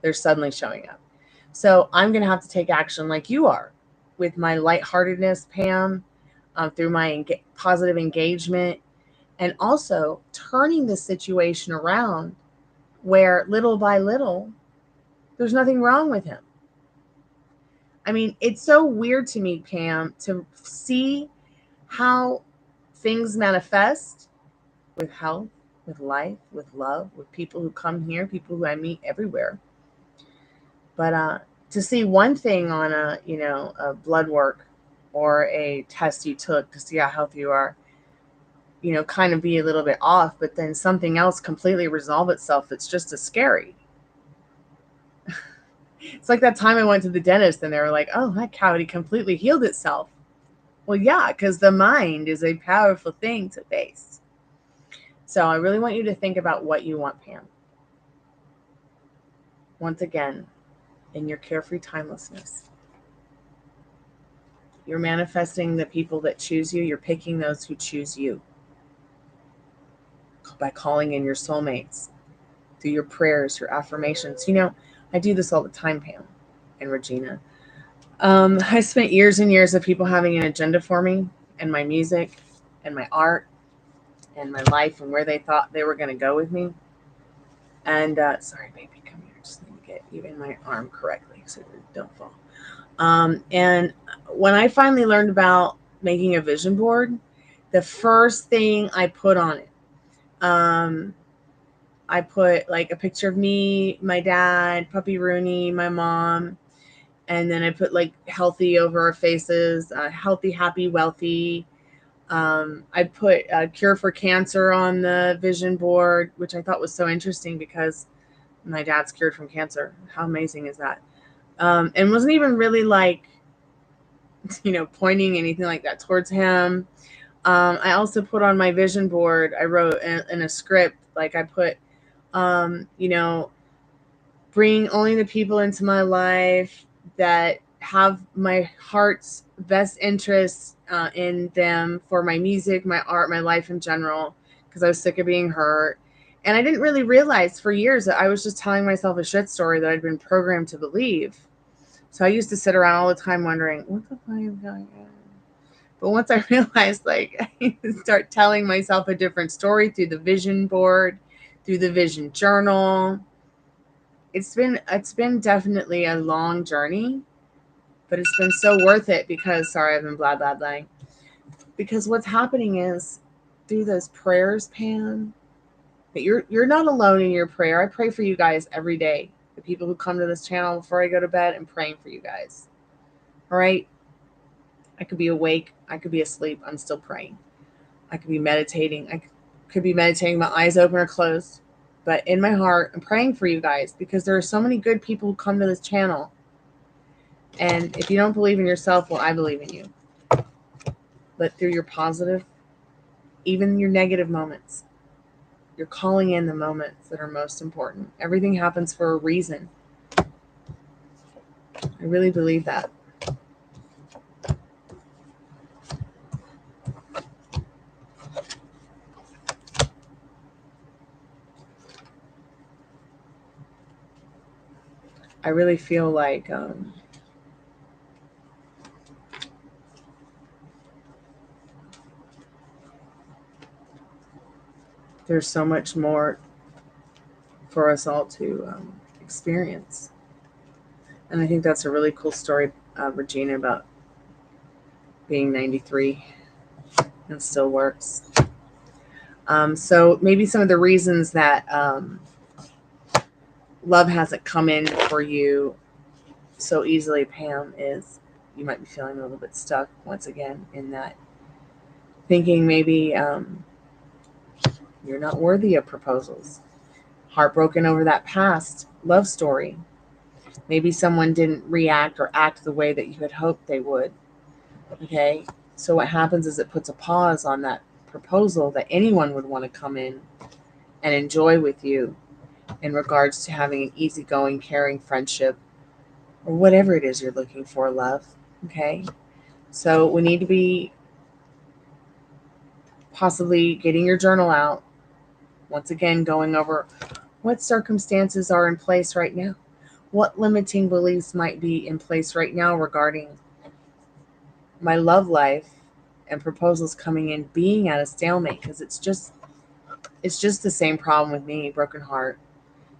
They're suddenly showing up. So I'm going to have to take action like you are with my lightheartedness, Pam, through my positive engagement, and also turning the situation around where little by little, there's nothing wrong with him. I mean, it's so weird to me, Pam, to see how things manifest with health, with life, with love, with people who come here, people who I meet everywhere. But to see one thing on a blood work or a test you took to see how healthy you are, kind of be a little bit off, but then something else completely resolve itself that's just as scary. It's like that time I went to the dentist and they were like, oh, that cavity completely healed itself. Well, yeah, because the mind is a powerful thing to face. So I really want you to think about what you want, Pam. Once again, in your carefree timelessness, you're manifesting the people that choose you. You're picking those who choose you by calling in your soulmates through your prayers, your affirmations. I do this all the time, Pam and Regina. I spent years and years of people having an agenda for me and my music and my art and my life and where they thought they were going to go with me. And sorry, baby, come here. Just need to get you in my arm correctly so you don't fall. And when I finally learned about making a vision board, the first thing I put on it, I put like a picture of me, my dad, Puppy Rooney, my mom, and then I put like healthy over our faces, healthy, happy, wealthy. I put a cure for cancer on the vision board, which I thought was so interesting because my dad's cured from cancer. How amazing is that? And wasn't even really like, pointing anything like that towards him. I also put on my vision board, I wrote in a script, like I put, bring only the people into my life that have my heart's best interests in them for my music, my art, my life in general, because I was sick of being hurt. And I didn't really realize for years that I was just telling myself a shit story that I'd been programmed to believe. So I used to sit around all the time wondering, what the fuck is going on? But once I realized, like, I need to start telling myself a different story through the vision board, through the vision journal. It's been definitely a long journey, but it's been so worth it because sorry, I've been blah blah blah. Because what's happening is through those prayers, Pam, that you're not alone in your prayer. I pray for you guys every day. The people who come to this channel before I go to bed, I'm praying for you guys. All right? I could be awake, I could be asleep, I'm still praying. I could be meditating. I could be meditating, my eyes open or closed. But in my heart, I'm praying for you guys because there are so many good people who come to this channel. And if you don't believe in yourself, well, I believe in you. But through your positive, even your negative moments, you're calling in the moments that are most important. Everything happens for a reason. I really believe that. I really feel like there's so much more for us all to experience. And I think that's a really cool story, Regina, about being 93 and still works. So maybe some of the reasons that love hasn't come in for you so easily, Pam, is you might be feeling a little bit stuck once again in that thinking maybe you're not worthy of proposals, heartbroken over that past love story. Maybe someone didn't react or act the way that you had hoped they would. Okay, so what happens is it puts a pause on that proposal that anyone would want to come in and enjoy with you in regards to having an easygoing, caring friendship or whatever it is you're looking for, love. Okay, so we need to be possibly getting your journal out. Once again, going over what circumstances are in place right now. What limiting beliefs might be in place right now regarding my love life and proposals coming in being at a stalemate? Because it's just the same problem with me, broken heart,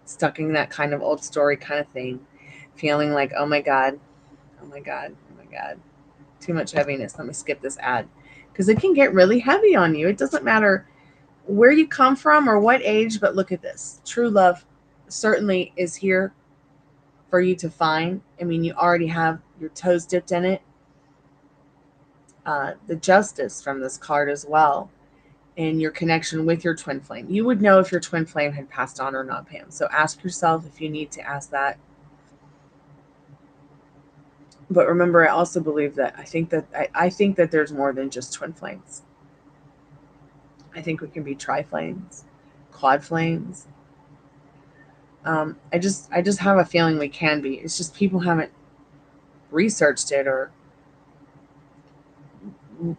stuck in that kind of old story kind of thing, feeling like, oh my God, oh my God, oh my God, too much heaviness. Let me skip this ad. Because it can get really heavy on you. It doesn't matter where you come from or what age, but look at this. True love certainly is here for you to find. I mean, you already have your toes dipped in it. The justice from this card as well, in your connection with your twin flame. You would know if your twin flame had passed on or not, Pam. So ask yourself if you need to ask that. But remember, I also believe that I think that there's more than just twin flames. I think we can be tri-flames, quad flames. I just have a feeling we can be. It's just people haven't researched it or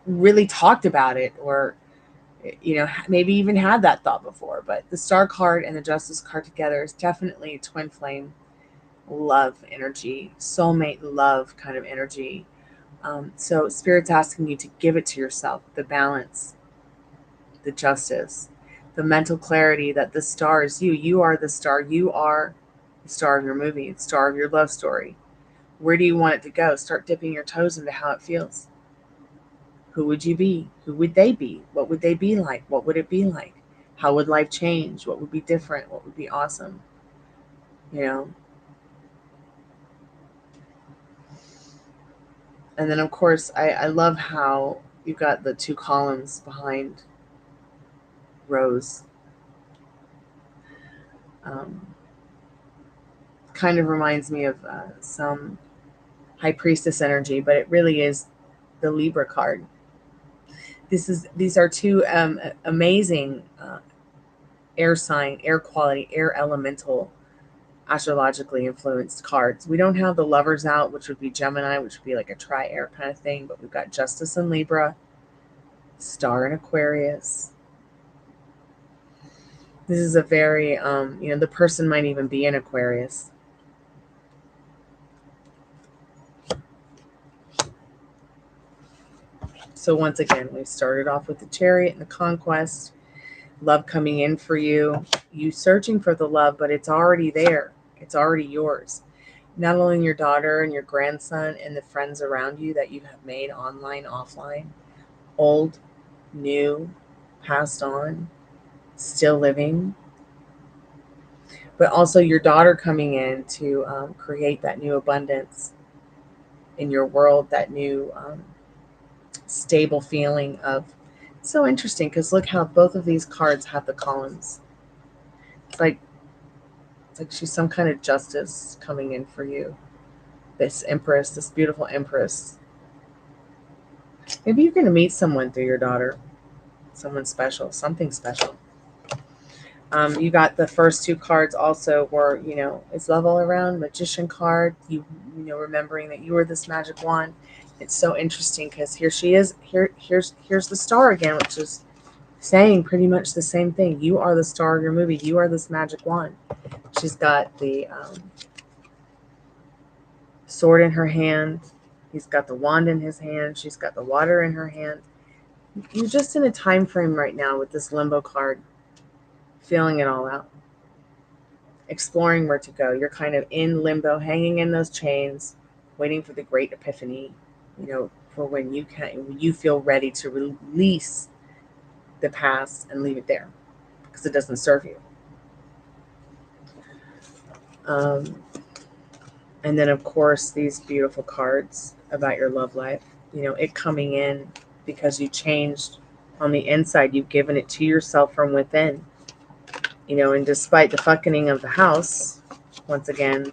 really talked about it, or maybe even had that thought before. But the Star card and the Justice card together is definitely a twin flame love energy, soulmate love kind of energy. So Spirit's asking you to give it to yourself, the balance, the justice, the mental clarity that the star is you. You are the star. You are the star of your movie, the star of your love story. Where do you want it to go? Start dipping your toes into how it feels. Who would you be? Who would they be? What would they be like? What would it be like? How would life change? What would be different? What would be awesome? You know? And then, of course, I love how you've got the two columns behind Rose. Kind of reminds me of some High Priestess energy, but it really is the Libra card. These are two amazing air sign, air quality, air elemental, astrologically influenced cards. We don't have the Lovers out, which would be Gemini, which would be like a tri-air kind of thing, but we've got Justice in Libra, Star in Aquarius. This is a very, the person might even be in Aquarius. So once again, we started off with the Chariot and the Conquest, love coming in for you. you searching for the love, but it's already there. It's already yours. Not only your daughter and your grandson and the friends around you that you have made online, offline, old, new, passed on, still living, but also your daughter coming in to create that new abundance in your world, that new stable feeling of. So interesting because look how both of these cards have the columns. It's like she's some kind of justice coming in for you. This empress, this beautiful empress. Maybe you're going to meet someone through your daughter, someone special, something special. You got the first two cards also were, it's love all around, magician card. Remembering that you were this magic wand. It's so interesting because here she is. Here's the star again, which is saying pretty much the same thing. You are the star of your movie. You are this magic wand. She's got the sword in her hand. He's got the wand in his hand. She's got the water in her hand. You're just in a time frame right now with this limbo card, feeling it all out, exploring where to go. You're kind of in limbo, hanging in those chains, waiting for the great epiphany, for when you feel ready to release the past and leave it there because it doesn't serve you. And then, of course, these beautiful cards about your love life, it coming in because you changed on the inside. You've given it to yourself from within, and despite the fucking of the house, once again,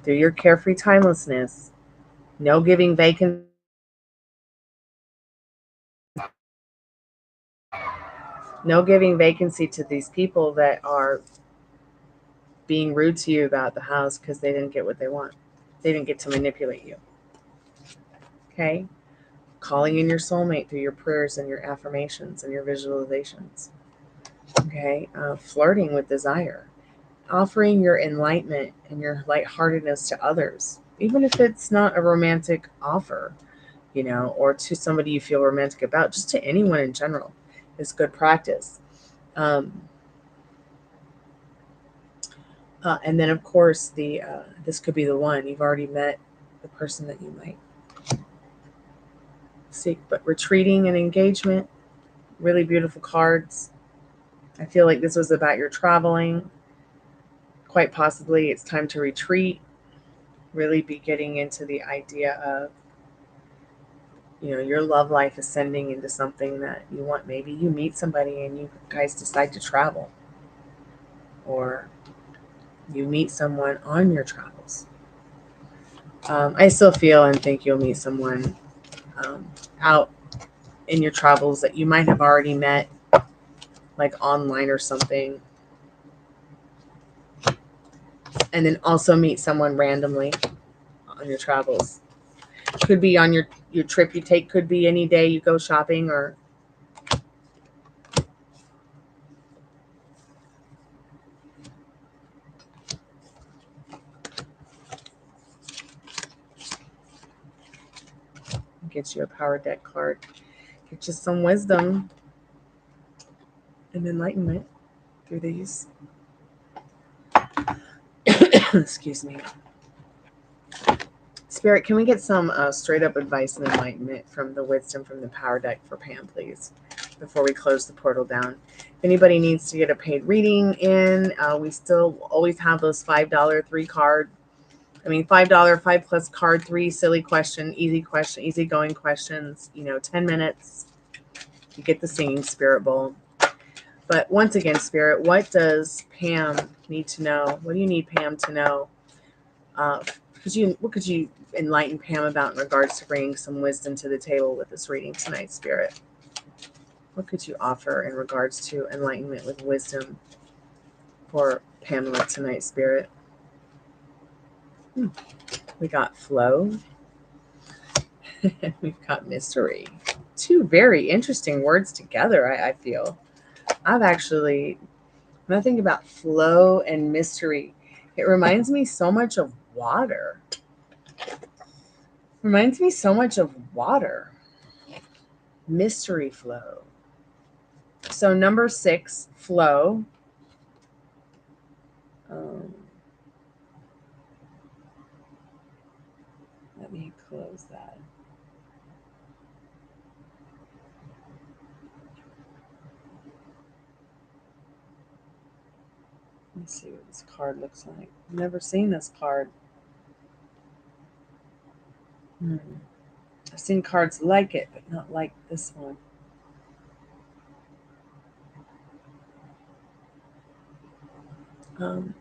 through your carefree timelessness, no giving vacancy to these people that are being rude to you about the house because they didn't get what they want. They didn't get to manipulate you. Okay? Calling in your soulmate through your prayers and your affirmations and your visualizations. Okay? Flirting with desire. Offering your enlightenment and your lightheartedness to others, even if it's not a romantic offer, or to somebody you feel romantic about, just to anyone in general, is good practice. And then, of course, this could be the one. You've already met the person that you might seek, but retreating and engagement, really beautiful cards. I feel like this was about your traveling. Quite possibly it's time to retreat, really be getting into the idea of, your love life ascending into something that you want. Maybe you meet somebody and you guys decide to travel, or you meet someone on your travels. I still feel and think you'll meet someone out in your travels that you might have already met, like online or something, and then also meet someone randomly on your travels. Could be on your trip you take, could be any day you go shopping, or get you a power deck card, get you some wisdom and enlightenment through these. Excuse me. Spirit, can we get some straight up advice and enlightenment from the wisdom from the power deck for Pam, please, before we close the portal down? If anybody needs to get a paid reading in, we still always have those $5 $5 5+ card, 3 silly question, easy going questions, 10 minutes. You get the singing spirit bowl. But once again, Spirit, what does Pam need to know? What do you need Pam to know? What could you enlighten Pam about in regards to bringing some wisdom to the table with this reading tonight, Spirit? What could you offer in regards to enlightenment with wisdom for Pamela tonight, Spirit? We got flow. We've got mystery. 2 very interesting words together, I feel. When I think about flow and mystery, it reminds me so much of water. Mystery flow. So number 6, flow. Um, let me close that. Let me see what this card looks like. I've never seen this card. I've seen cards like it, but not like this one.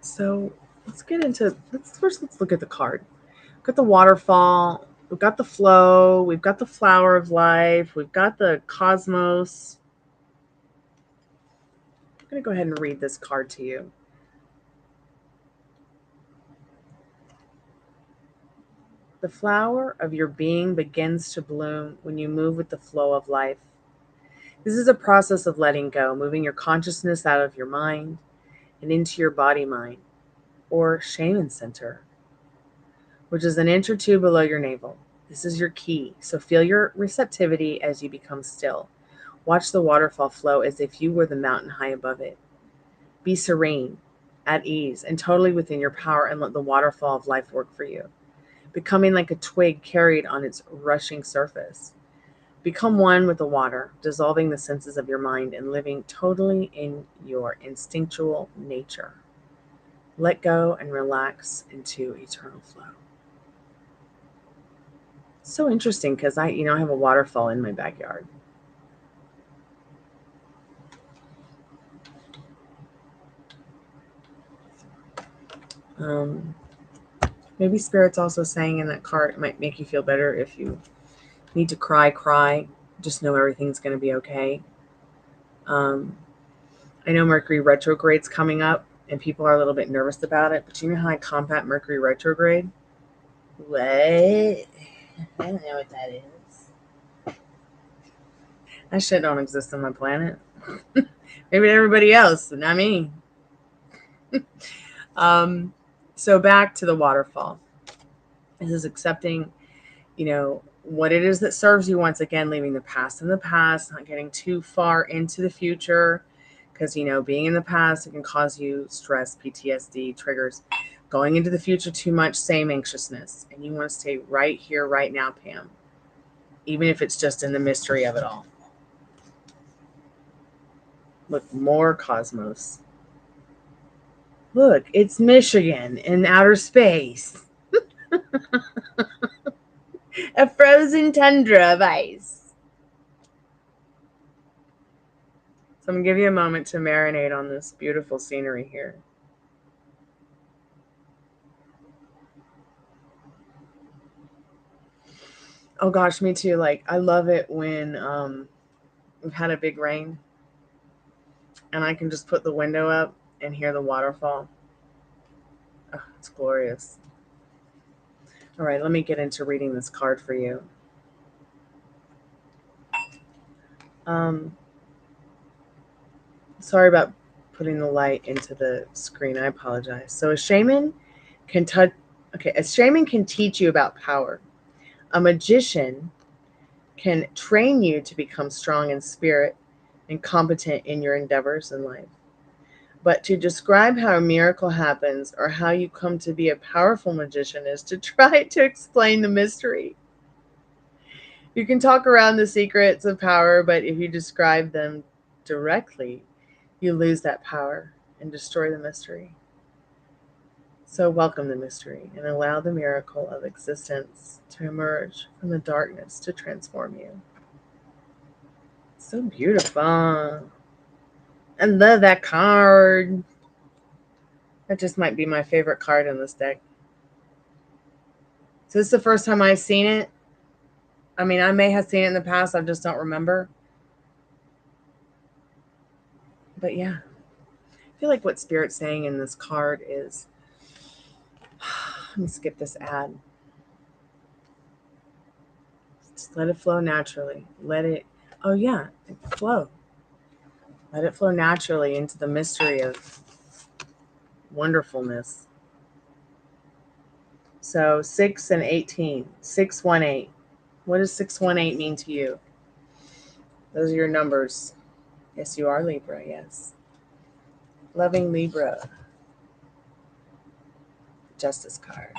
So let's get into, let's look at the card. We've got the waterfall, we've got the flow, we've got the flower of life, we've got the cosmos. I'm going to go ahead and read this card to you. The flower of your being begins to bloom when you move with the flow of life. This is a process of letting go, moving your consciousness out of your mind and into your body mind, or shaman center, which is an inch or two below your navel. This is your key, so feel your receptivity as you become still. Watch the waterfall flow as if you were the mountain high above it. Be serene, at ease, and totally within your power, and let the waterfall of life work for you, becoming like a twig carried on its rushing surface. Become one with the water, dissolving the senses of your mind and living totally in your instinctual nature. Let go and relax into eternal flow. So interesting because I have a waterfall in my backyard. Maybe Spirit's also saying in that card, it might make you feel better if you need to cry, cry. Just know everything's going to be okay. I know Mercury retrograde's coming up, and people are a little bit nervous about it. But you know how I combat Mercury retrograde? What? I don't know what that is. That shit don't exist on my planet. Maybe everybody else, but not me. So back to the waterfall. This is accepting, what it is that serves you, once again, leaving the past in the past, not getting too far into the future, because, being in the past, it can cause you stress, PTSD, triggers. Going into the future too much, same anxiousness. And you want to stay right here, right now, Pam, even if it's just in the mystery of it all. Look, more cosmos. Look, it's Michigan in outer space. A frozen tundra of ice. So I'm going to give you a moment to marinate on this beautiful scenery here. Oh gosh, me too. Like, I love it when we've had a big rain and I can just put the window up and hear the waterfall. Oh, it's glorious. All right, let me get into reading this card for you. Sorry about putting the light into the screen. I apologize. So a shaman can teach you about power. A magician can train you to become strong in spirit and competent in your endeavors in life. But to describe how a miracle happens or how you come to be a powerful magician is to try to explain the mystery. You can talk around the secrets of power, but if you describe them directly, you lose that power and destroy the mystery. So welcome the mystery and allow the miracle of existence to emerge from the darkness to transform you. So beautiful. I love that card. That just might be my favorite card in this deck. So this is the first time I've seen it. I mean, I may have seen it in the past. I just don't remember. But yeah, I feel like what Spirit's saying in this card is, let me skip this ad. Just let it flow naturally. Flow. Let it flow naturally into the mystery of wonderfulness. So 6 and 18. 618. What does 618 mean to you? Those are your numbers. Yes, you are Libra, yes. Loving Libra. Justice card.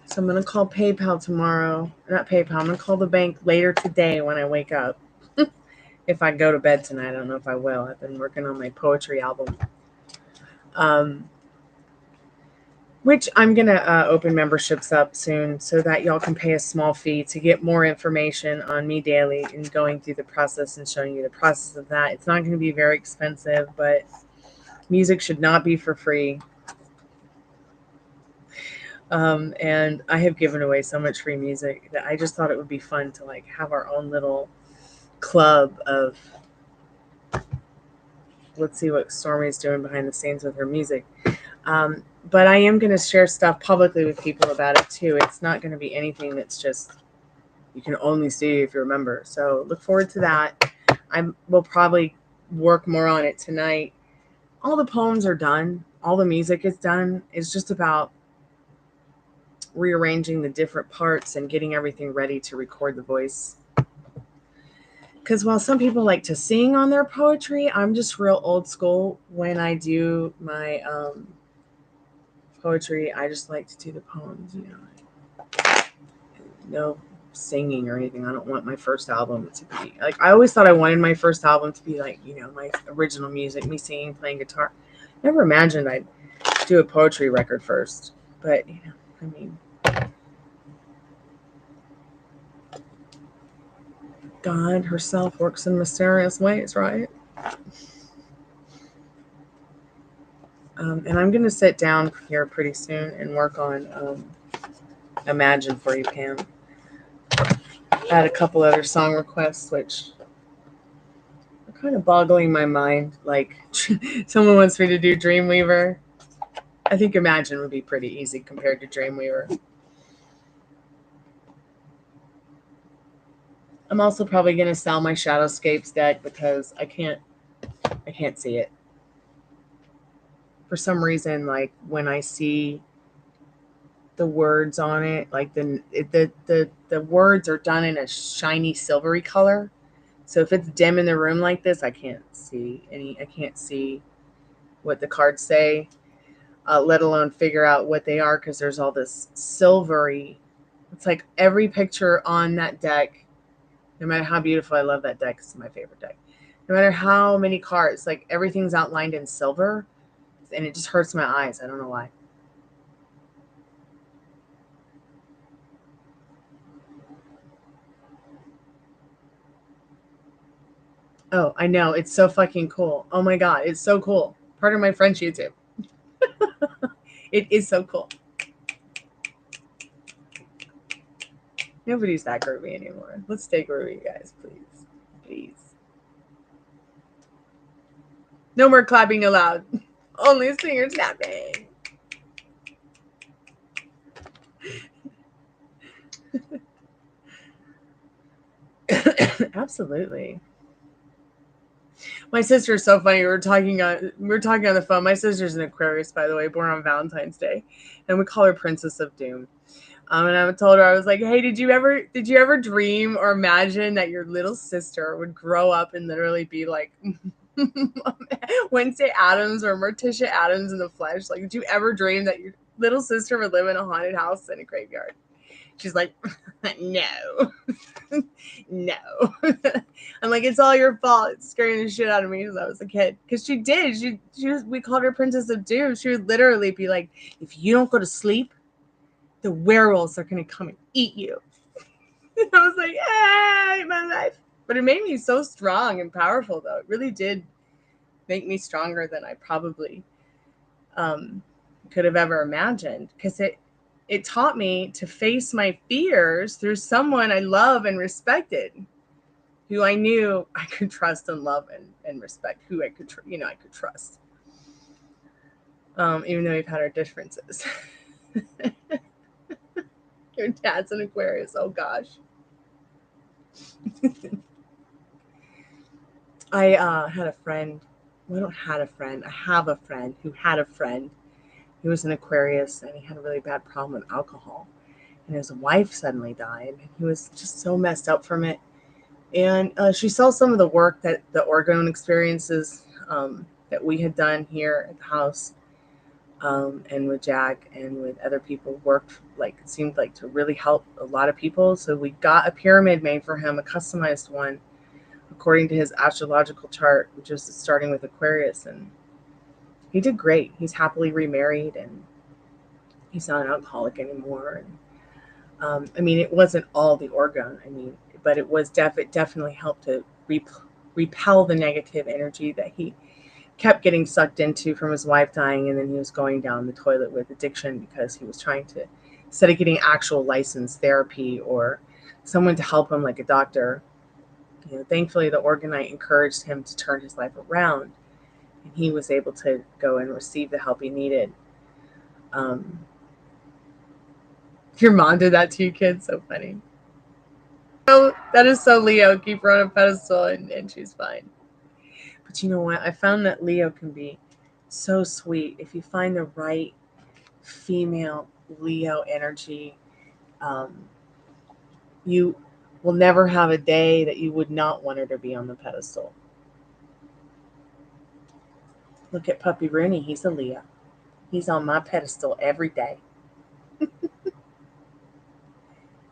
So I'm going to call PayPal tomorrow. Not PayPal. I'm going to call the bank later today when I wake up. If I go to bed tonight, I don't know if I will. I've been working on my poetry album. Which I'm going to open memberships up soon so that y'all can pay a small fee to get more information on me daily and going through the process and showing you the process of that. It's not going to be very expensive, but music should not be for free. And I have given away so much free music that I just thought it would be fun to like have our own little club of, let's see what Stormy's doing behind the scenes with her music. But I am going to share stuff publicly with people about it too. It's not going to be anything that's just, you can only see if you're a member. So look forward to that. I will probably work more on it tonight. All the poems are done. All the music is done. It's just about rearranging the different parts and getting everything ready to record the voice. Because while some people like to sing on their poetry, I'm just real old school. When I do my poetry, I just like to do the poems, no singing or anything. I don't want my first album to be like, I always thought I wanted my first album to be like, my original music, me singing, playing guitar. Never imagined I'd do a poetry record first, but I mean, God herself works in mysterious ways, right? And I'm going to sit down here pretty soon and work on Imagine for you, Pam. I had a couple other song requests, which are kind of boggling my mind. Like, someone wants me to do Dreamweaver. I think Imagine would be pretty easy compared to Dreamweaver. I'm also probably going to sell my Shadowscapes deck because I can't see it. For some reason, like when I see the words on it, like the words are done in a shiny silvery color. So if it's dim in the room like this, I can't see what the cards say, let alone figure out what they are, because there's all this silvery. It's like every picture on that deck, no matter how beautiful, I love that deck. It's my favorite deck. No matter how many cards, like everything's outlined in silver, and it just hurts my eyes. I don't know why. Oh, I know. It's so fucking cool. Oh my God. It's so cool. Part of my French YouTube. It is so cool. Nobody's that groovy anymore. Let's stay groovy, guys, please. Please. No more clapping allowed. Only singer snapping. Absolutely. My sister is so funny. We were talking on the phone. My sister's an Aquarius, by the way, born on Valentine's Day, and we call her Princess of Doom. And I told her, I was like, hey, did you ever dream or imagine that your little sister would grow up and literally be like Wednesday Addams or Morticia Addams in the flesh? Like, did you ever dream that your little sister would live in a haunted house in a graveyard? She's like, no. No. I'm like, it's all your fault. It's scaring the shit out of me since I was a kid. Because she did. We called her Princess of Doom. She would literally be like, if you don't go to sleep, the werewolves are going to come and eat you. And I was like, I hate my life. But it made me so strong and powerful, though. It really did make me stronger than I probably could have ever imagined. Because it taught me to face my fears through someone I love and respected, who I knew I could trust and love and respect, who I could, I could trust. Even though we've had our differences. Your dad's an Aquarius. Oh, gosh. I had a friend. Well, I don't had a friend. I have a friend who had a friend. He was an Aquarius, and he had a really bad problem with alcohol. And his wife suddenly died. And he was just so messed up from it. And she saw some of the work that the orgone experiences that we had done here at the house, and with Jack and with other people, worked like it seemed like to really help a lot of people. So we got a pyramid made for him, a customized one, according to his astrological chart, which is starting with Aquarius. And he did great. He's happily remarried, and he's not an alcoholic anymore. And I mean, it wasn't all the orgone. I mean, but it was it definitely helped to repel the negative energy that he kept getting sucked into from his wife dying, and then he was going down the toilet with addiction because he was trying to, instead of getting actual licensed therapy or someone to help him like a doctor, thankfully the orgonite encouraged him to turn his life around, and he was able to go and receive the help he needed. Your mom did that to you, kids? So funny. Oh, that is so Leo. Keep her on a pedestal, and she's fine. But you know what? I found that Leo can be so sweet if you find the right female Leo energy. You will never have a day that you would not want her to be on the pedestal. Look at Puppy Rooney. He's a Leo. He's on my pedestal every day.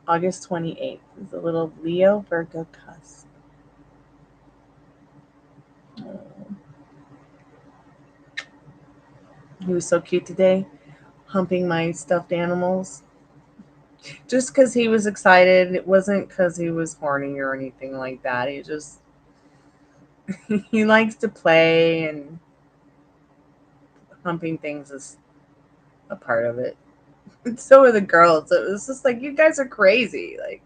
August 28th is a little Leo Virgo cusp. Oh. He was so cute today, humping my stuffed animals. Just because he was excited. It wasn't because he was horny or anything like that. He just, he likes to play, and humping things is a part of it. And so are the girls. It was just like, you guys are crazy. Like,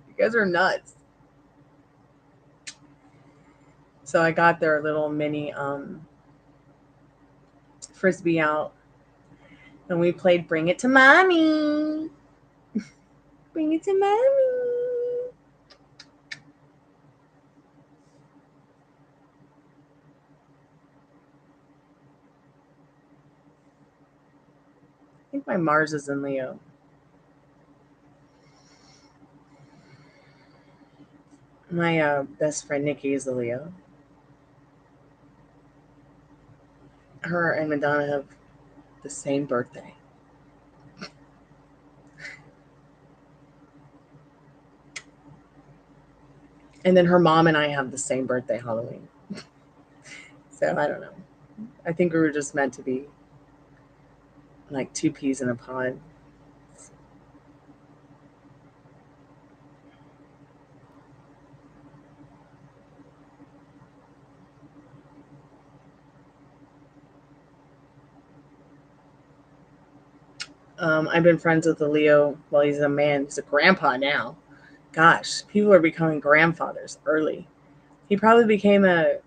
you guys are nuts. So I got their little mini frisbee out, and we played Bring It to Mommy. Bring it to Mommy. I think my Mars is in Leo. My best friend Nikki is a Leo. Her and Madonna have the same birthday. And then her mom and I have the same birthday, Halloween. So I don't know. I think we were just meant to be like two peas in a pod. I've been friends with the Leo. Well, he's a man. He's a grandpa now. Gosh, people are becoming grandfathers early. He probably became a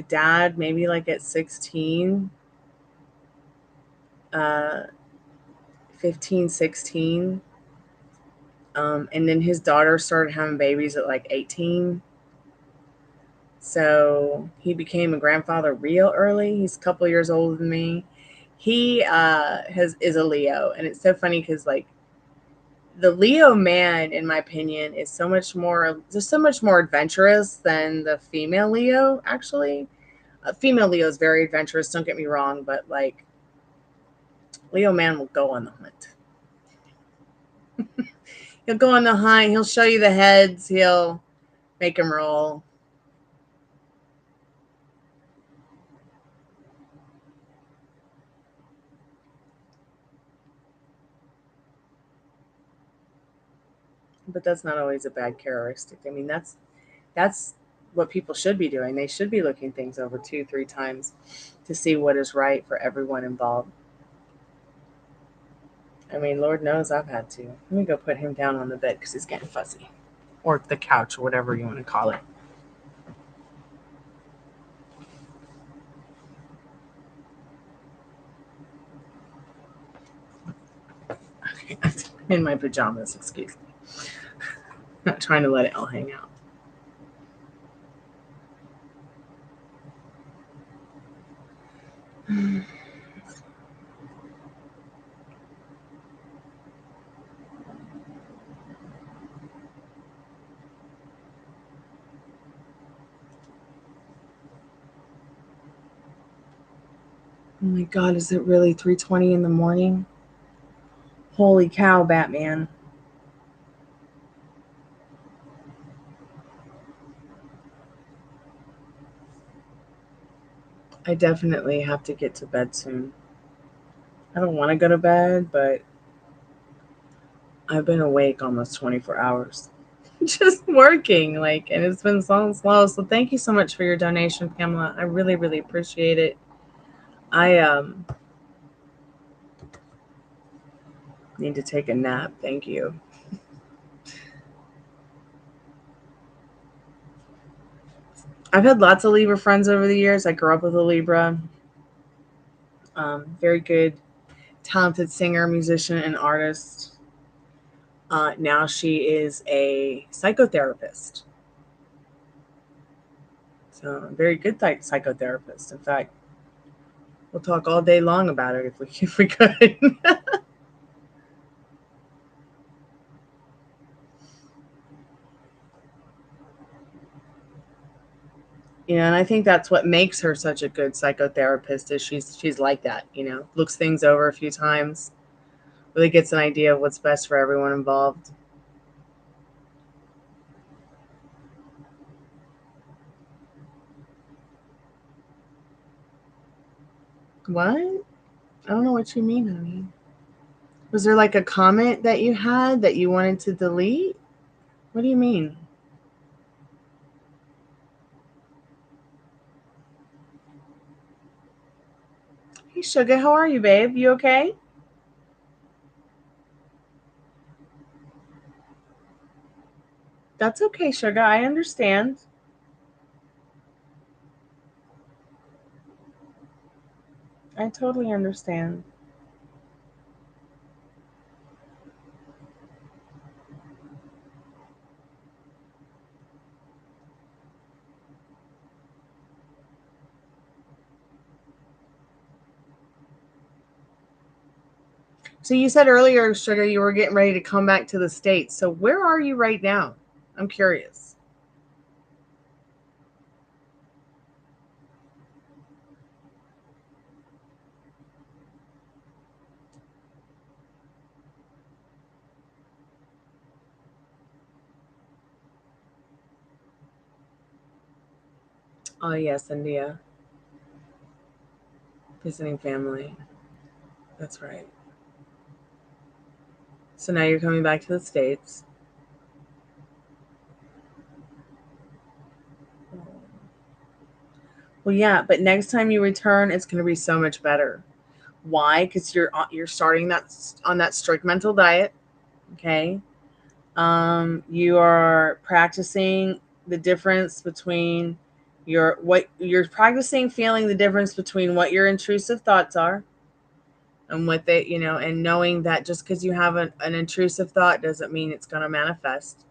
dad maybe like at 16, uh, 15, 16. And then his daughter started having babies at like 18. So he became a grandfather real early. He's a couple years older than me. He is a Leo, and it's so funny because like the Leo man, in my opinion, is so much more adventurous than the female Leo. Actually, female Leo is very adventurous. Don't get me wrong, but like Leo man will go on the hunt. He'll go on the hunt. He'll show you the heads. He'll make them roll. But that's not always a bad characteristic. I mean, that's what people should be doing. They should be looking things over 2-3 times to see what is right for everyone involved. I mean, Lord knows I've had to. Let me go put him down on the bed because he's getting fussy. Or the couch, or whatever you want to call it. In my pajamas, excuse me. Not trying to let it all hang out. Oh my God, is it really 3:20 in the morning? Holy cow, Batman. I definitely have to get to bed soon. I don't want to go to bed, but I've been awake almost 24 hours. Just working, like, and it's been so slow. So thank you so much for your donation, Pamela. I really, really appreciate it. I need to take a nap. Thank you. I've had lots of Libra friends over the years. I grew up with a Libra. Very good, talented singer, musician, and artist. Now she is a psychotherapist. So, a very good psychotherapist. In fact, we'll talk all day long about it if we could. And I think that's what makes her such a good psychotherapist is she's like that, looks things over a few times, really gets an idea of what's best for everyone involved. What? I don't know what you mean, honey. Was there like a comment that you had that you wanted to delete? What do you mean? Hey, Sugar, how are you, babe? You okay? That's okay, Sugar. I understand. I totally understand. So you said earlier, Sugar, you were getting ready to come back to the States. So where are you right now? I'm curious. Oh, yes, India. Visiting family. That's right. So now you're coming back to the States. Well, yeah, but next time you return, it's going to be so much better. Why? Because you're starting that on that strict mental diet. Okay. You are practicing the difference between what you're practicing feeling the difference between what your intrusive thoughts are and what they, and knowing that just because you have an intrusive thought doesn't mean it's going to manifest.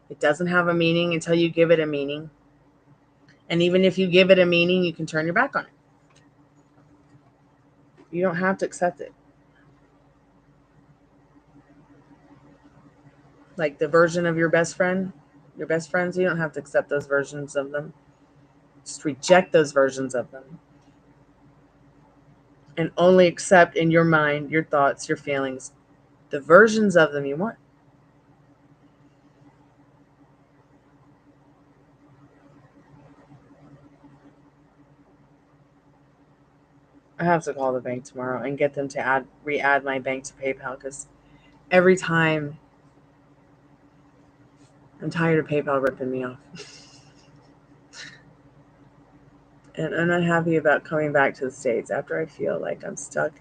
It doesn't have a meaning until you give it a meaning. And even if you give it a meaning, you can turn your back on it. You don't have to accept it. Like the version of your best friend, your best friends, you don't have to accept those versions of them. Just reject those versions of them. And only accept in your mind your thoughts, your feelings, the versions of them you want. I have to call the bank tomorrow and get them to re-add my bank to PayPal, because every time I'm tired of PayPal ripping me off. And I'm not happy about coming back to the States after I feel like I'm stuck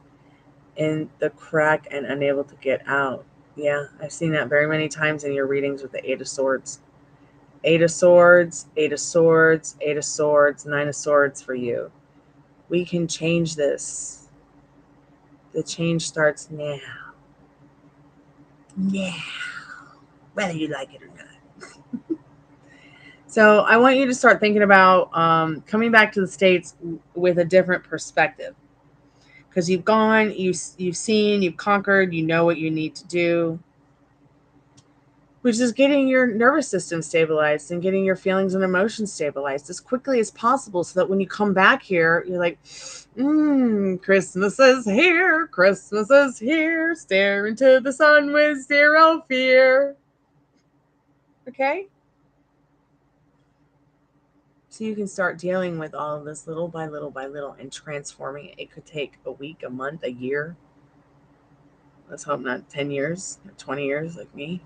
in the crack and unable to get out. Yeah, I've seen that very many times in your readings with the Eight of Swords. Eight of Swords, Eight of Swords, Eight of Swords, Nine of Swords for you. We can change this. The change starts now. Now. Whether you like it or not. So I want you to start thinking about coming back to the States with a different perspective. Because you've gone, you've seen, you've conquered, you know what you need to do, which is getting your nervous system stabilized and getting your feelings and emotions stabilized as quickly as possible, so that when you come back here, you're like, Christmas is here, Christmas is here, stare into the sun with zero fear. Okay? So you can start dealing with all of this little by little by little and transforming it. It could take a week, a month, a year. Let's hope not 10 years, 20 years like me.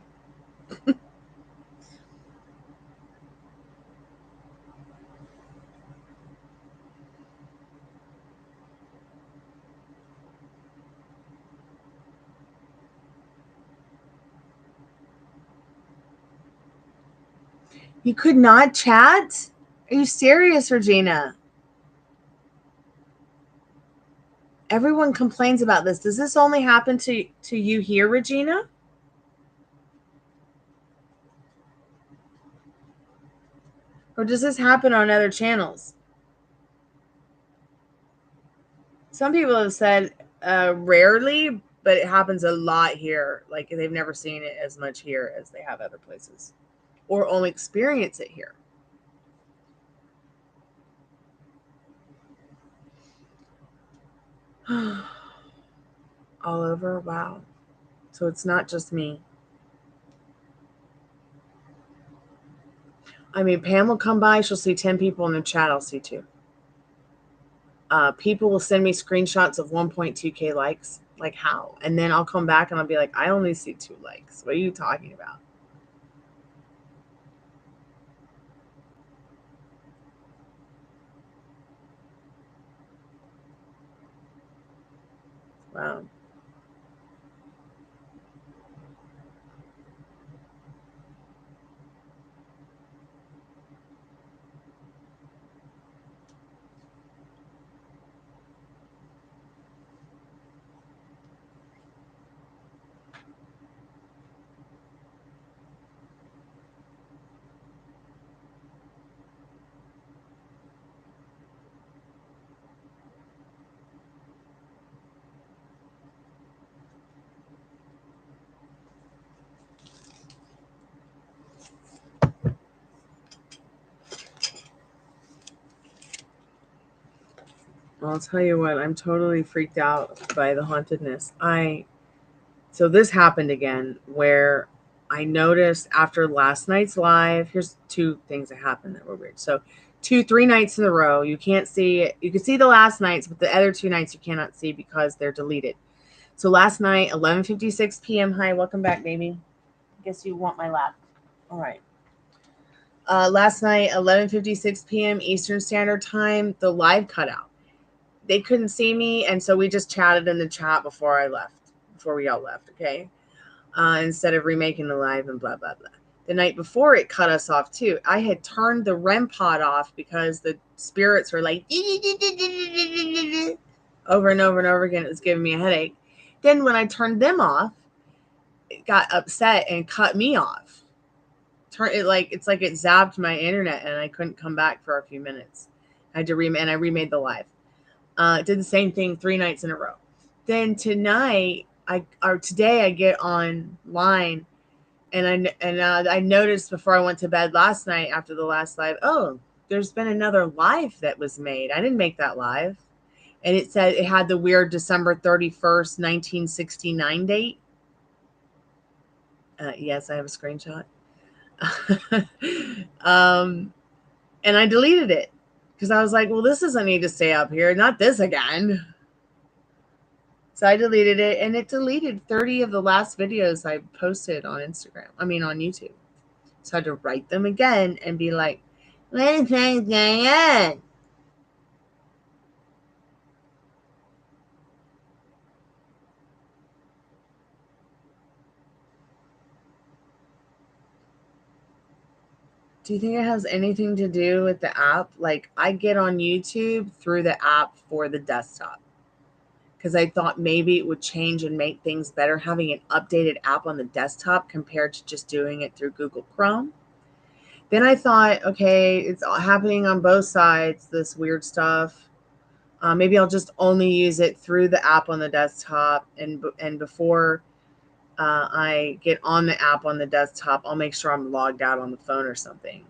You could not chat? Are you serious, Regina? Everyone complains about this. Does this only happen to you here, Regina? Or does this happen on other channels? Some people have said rarely, but it happens a lot here. Like they've never seen it as much here as they have other places, or only experience it here. All over? Wow. So it's not just me. I mean, Pam will come by. She'll see 10 people in the chat. I'll see 2. People will send me screenshots of 1.2K likes. Like, how? And then I'll come back and I'll be like, I only see 2 likes. What are you talking about? Wow. I'll tell you what, I'm totally freaked out by the hauntedness. So this happened again where I noticed after last night's live, here's 2 things that happened that were weird. So 3 nights in a row, you can't see it. You can see the last nights, but the other 2 nights you cannot see because they're deleted. So last night, 11:56 p.m. Hi, welcome back, baby. I guess you want my lap. All right. Last night, 11:56 p.m. Eastern Standard Time, the live cut out. They couldn't see me, and so we just chatted in the chat before we all left, okay? Instead of remaking the live and blah, blah, blah. The night before, it cut us off, too. I had turned the REMPOD off because the spirits were like, over and over and over again. It was giving me a headache. Then when I turned them off, it got upset and cut me off. It's like it zapped my internet, and I couldn't come back for a few minutes. I had to I remade the live. Did the same thing 3 nights in a row. Then today I get online, and I noticed before I went to bed last night after the last live, oh, there's been another live that was made. I didn't make that live. And it said it had the weird December 31st, 1969 date. Yes, I have a screenshot. And I deleted it because I was like, well, this doesn't need to stay up here. Not this again. So I deleted it, and it deleted 30 of the last videos I posted on Instagram. I mean, on YouTube. So I had to write them again and be like, what is going on? Do you think it has anything to do with the app? Like, I get on YouTube through the app for the desktop because I thought maybe it would change and make things better having an updated app on the desktop compared to just doing it through Google Chrome. Then I thought, okay, it's all happening on both sides, this weird stuff. Maybe I'll just only use it through the app on the desktop, and before I get on the app on the desktop, I'll make sure I'm logged out on the phone or something.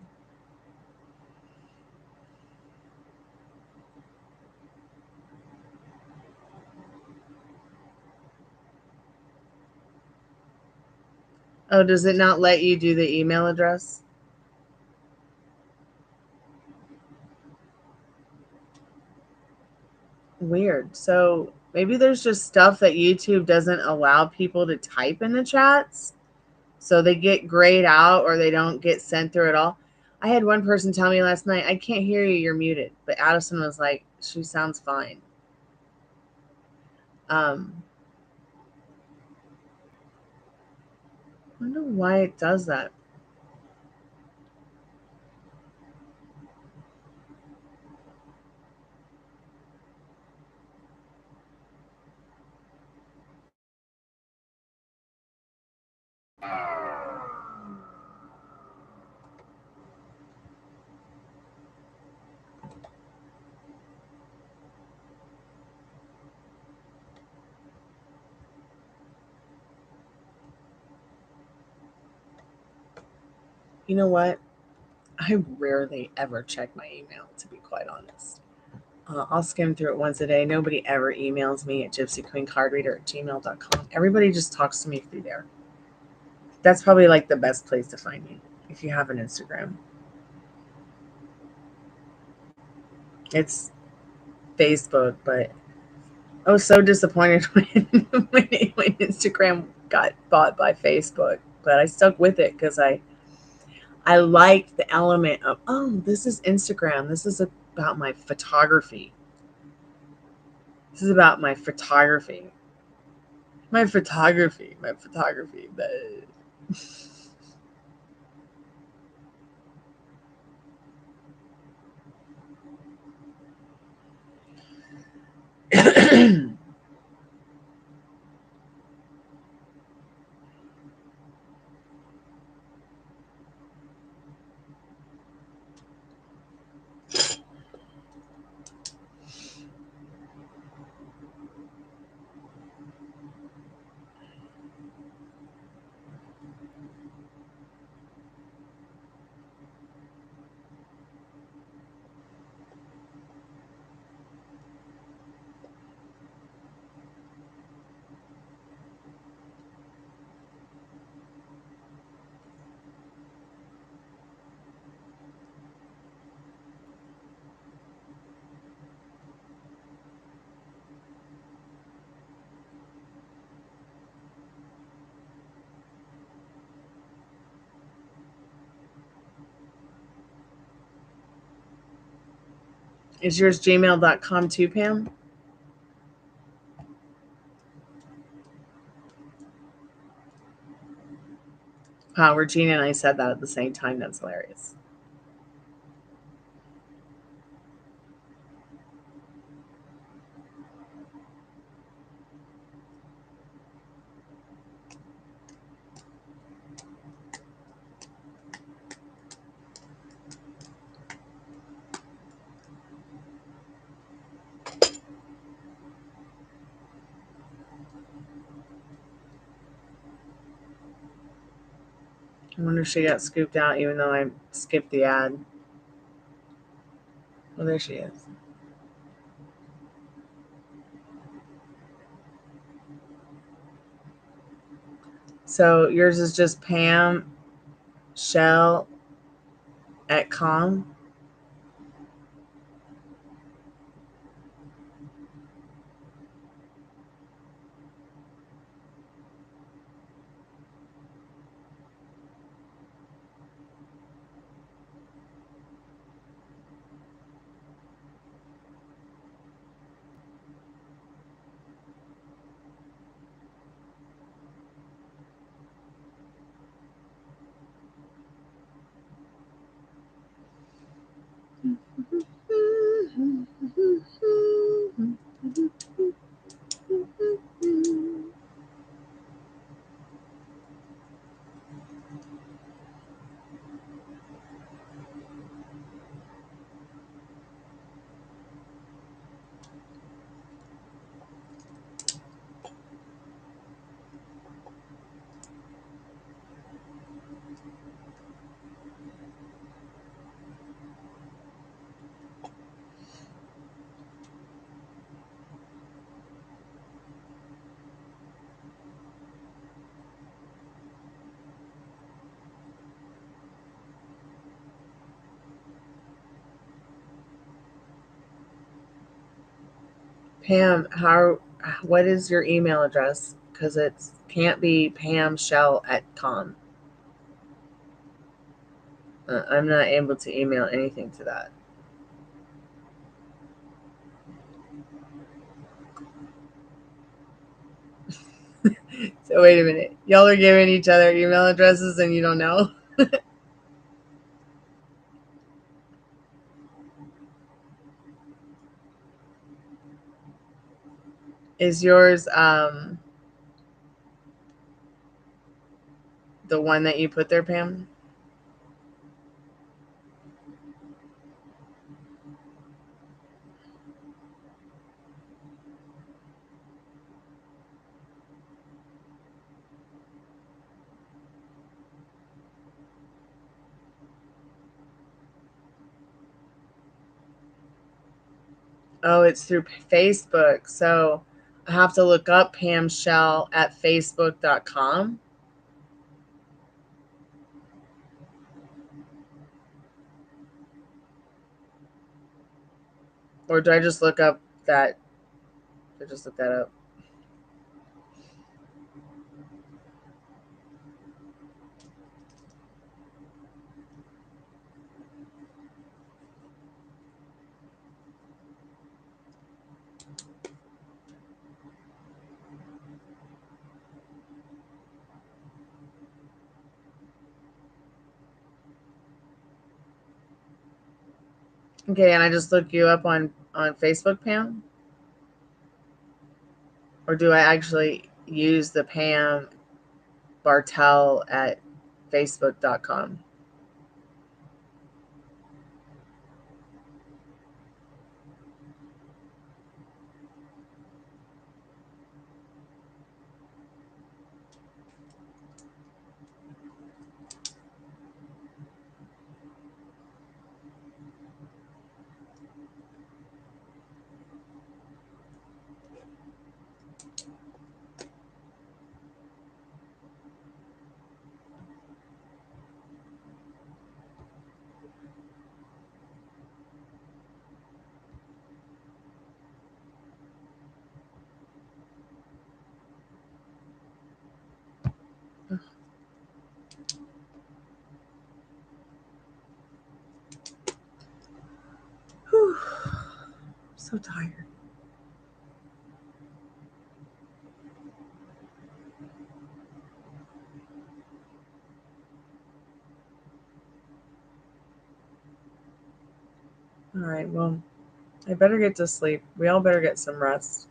Oh, does it not let you do the email address? Weird. So maybe there's just stuff that YouTube doesn't allow people to type in the chats. So they get grayed out or they don't get sent through at all. I had one person tell me last night, I can't hear you, you're muted. But Addison was like, she sounds fine. I wonder why it does that. You know what? I rarely ever check my email, to be quite honest. I'll skim through it once a day. Nobody ever emails me at gypsyqueencardreader@gmail.com. Everybody just talks to me through there. That's probably like the best place to find me if you have an Instagram. It's Facebook, but I was so disappointed when Instagram got bought by Facebook. But I stuck with it because I liked the element of, oh, this is Instagram. This is about my photography. This is about my photography. My photography. My photography. But is yours gmail.com too, Pam? Wow, Regina and I said that at the same time. That's hilarious. I wonder if she got scooped out even though I skipped the ad. Well, there she is. So yours is just Pam Shell at com. Pam, what is your email address? Because it can't be Pam Shell at com. I'm not able to email anything to that. So wait a minute. Y'all are giving each other email addresses and you don't know? Is yours the one that you put there, Pam? Oh, it's through Facebook. So I have to look up Pam Shell at facebook.com. Or do I just look up that? I just look that up. Okay, and I just look you up on Facebook, Pam? Or do I actually use the Pam Bartell at facebook.com? Whew. I'm so tired. All right, well, I better get to sleep. We all better get some rest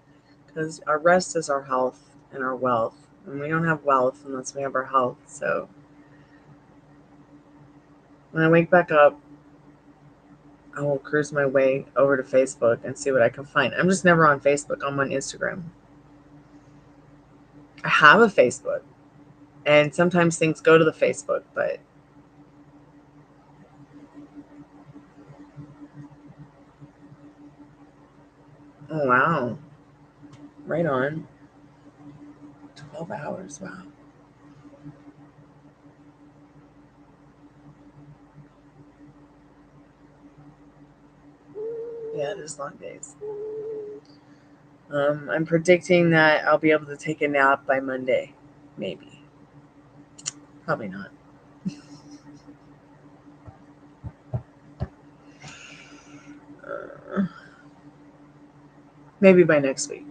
because our rest is our health and our wealth. And we don't have wealth unless we have our health. So when I wake back up, I will cruise my way over to Facebook and see what I can find. I'm just never on Facebook. I'm on Instagram. I have a Facebook, and sometimes things go to the Facebook, but oh wow, right on. 12 hours, wow. Yeah, it is long days. I'm predicting that I'll be able to take a nap by Monday. Maybe. Probably not. Maybe by next week.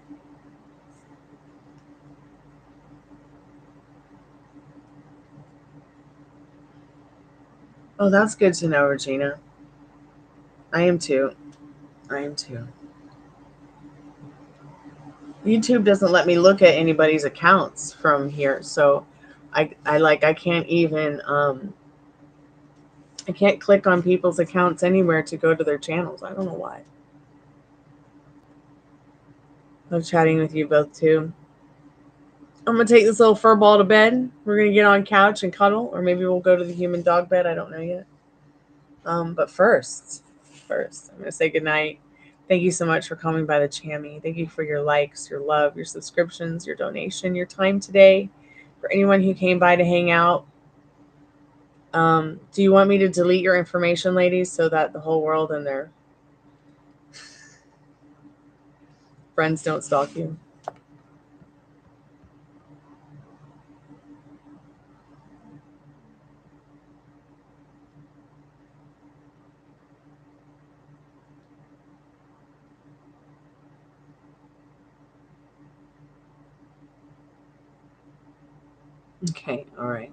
Oh, that's good to know, Regina. I am too. I am too. YouTube doesn't let me look at anybody's accounts from here, so I can't even I can't click on people's accounts anywhere to go to their channels. I don't know why. Love chatting with you both too. I'm gonna take this little fur ball to bed. We're gonna get on couch and cuddle, or maybe we'll go to the human dog bed. I don't know yet. But first, I'm gonna say goodnight. Thank you so much for coming by the Chammy. Thank you for your likes, your love, your subscriptions, your donation, your time today. For anyone who came by to hang out, do you want me to delete your information, ladies, so that the whole world and their friends don't stalk you? Okay, all right.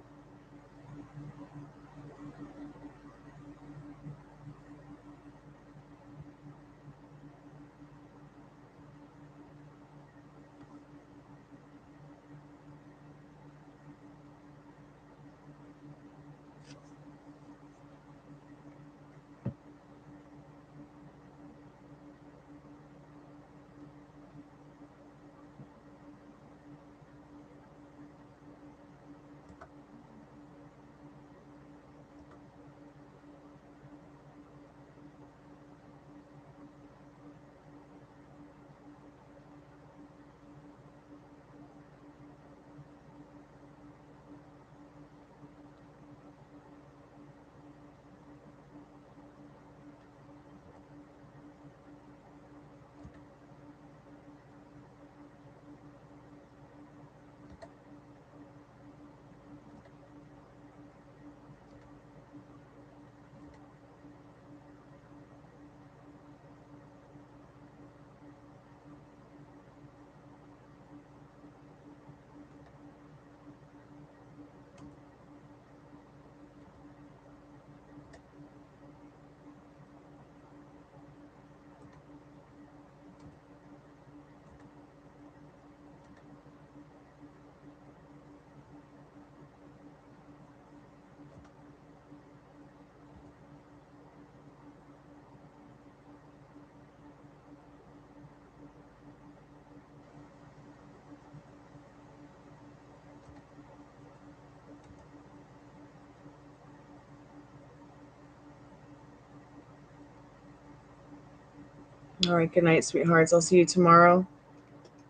All right, good night, sweethearts. I'll see you tomorrow,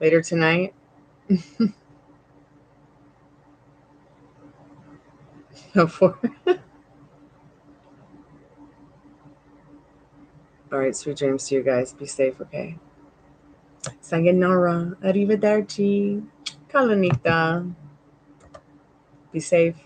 later tonight. No, for. All right, sweet dreams to you guys. Be safe, okay? Sayonara. Arrivederci. Kalanita. Be safe.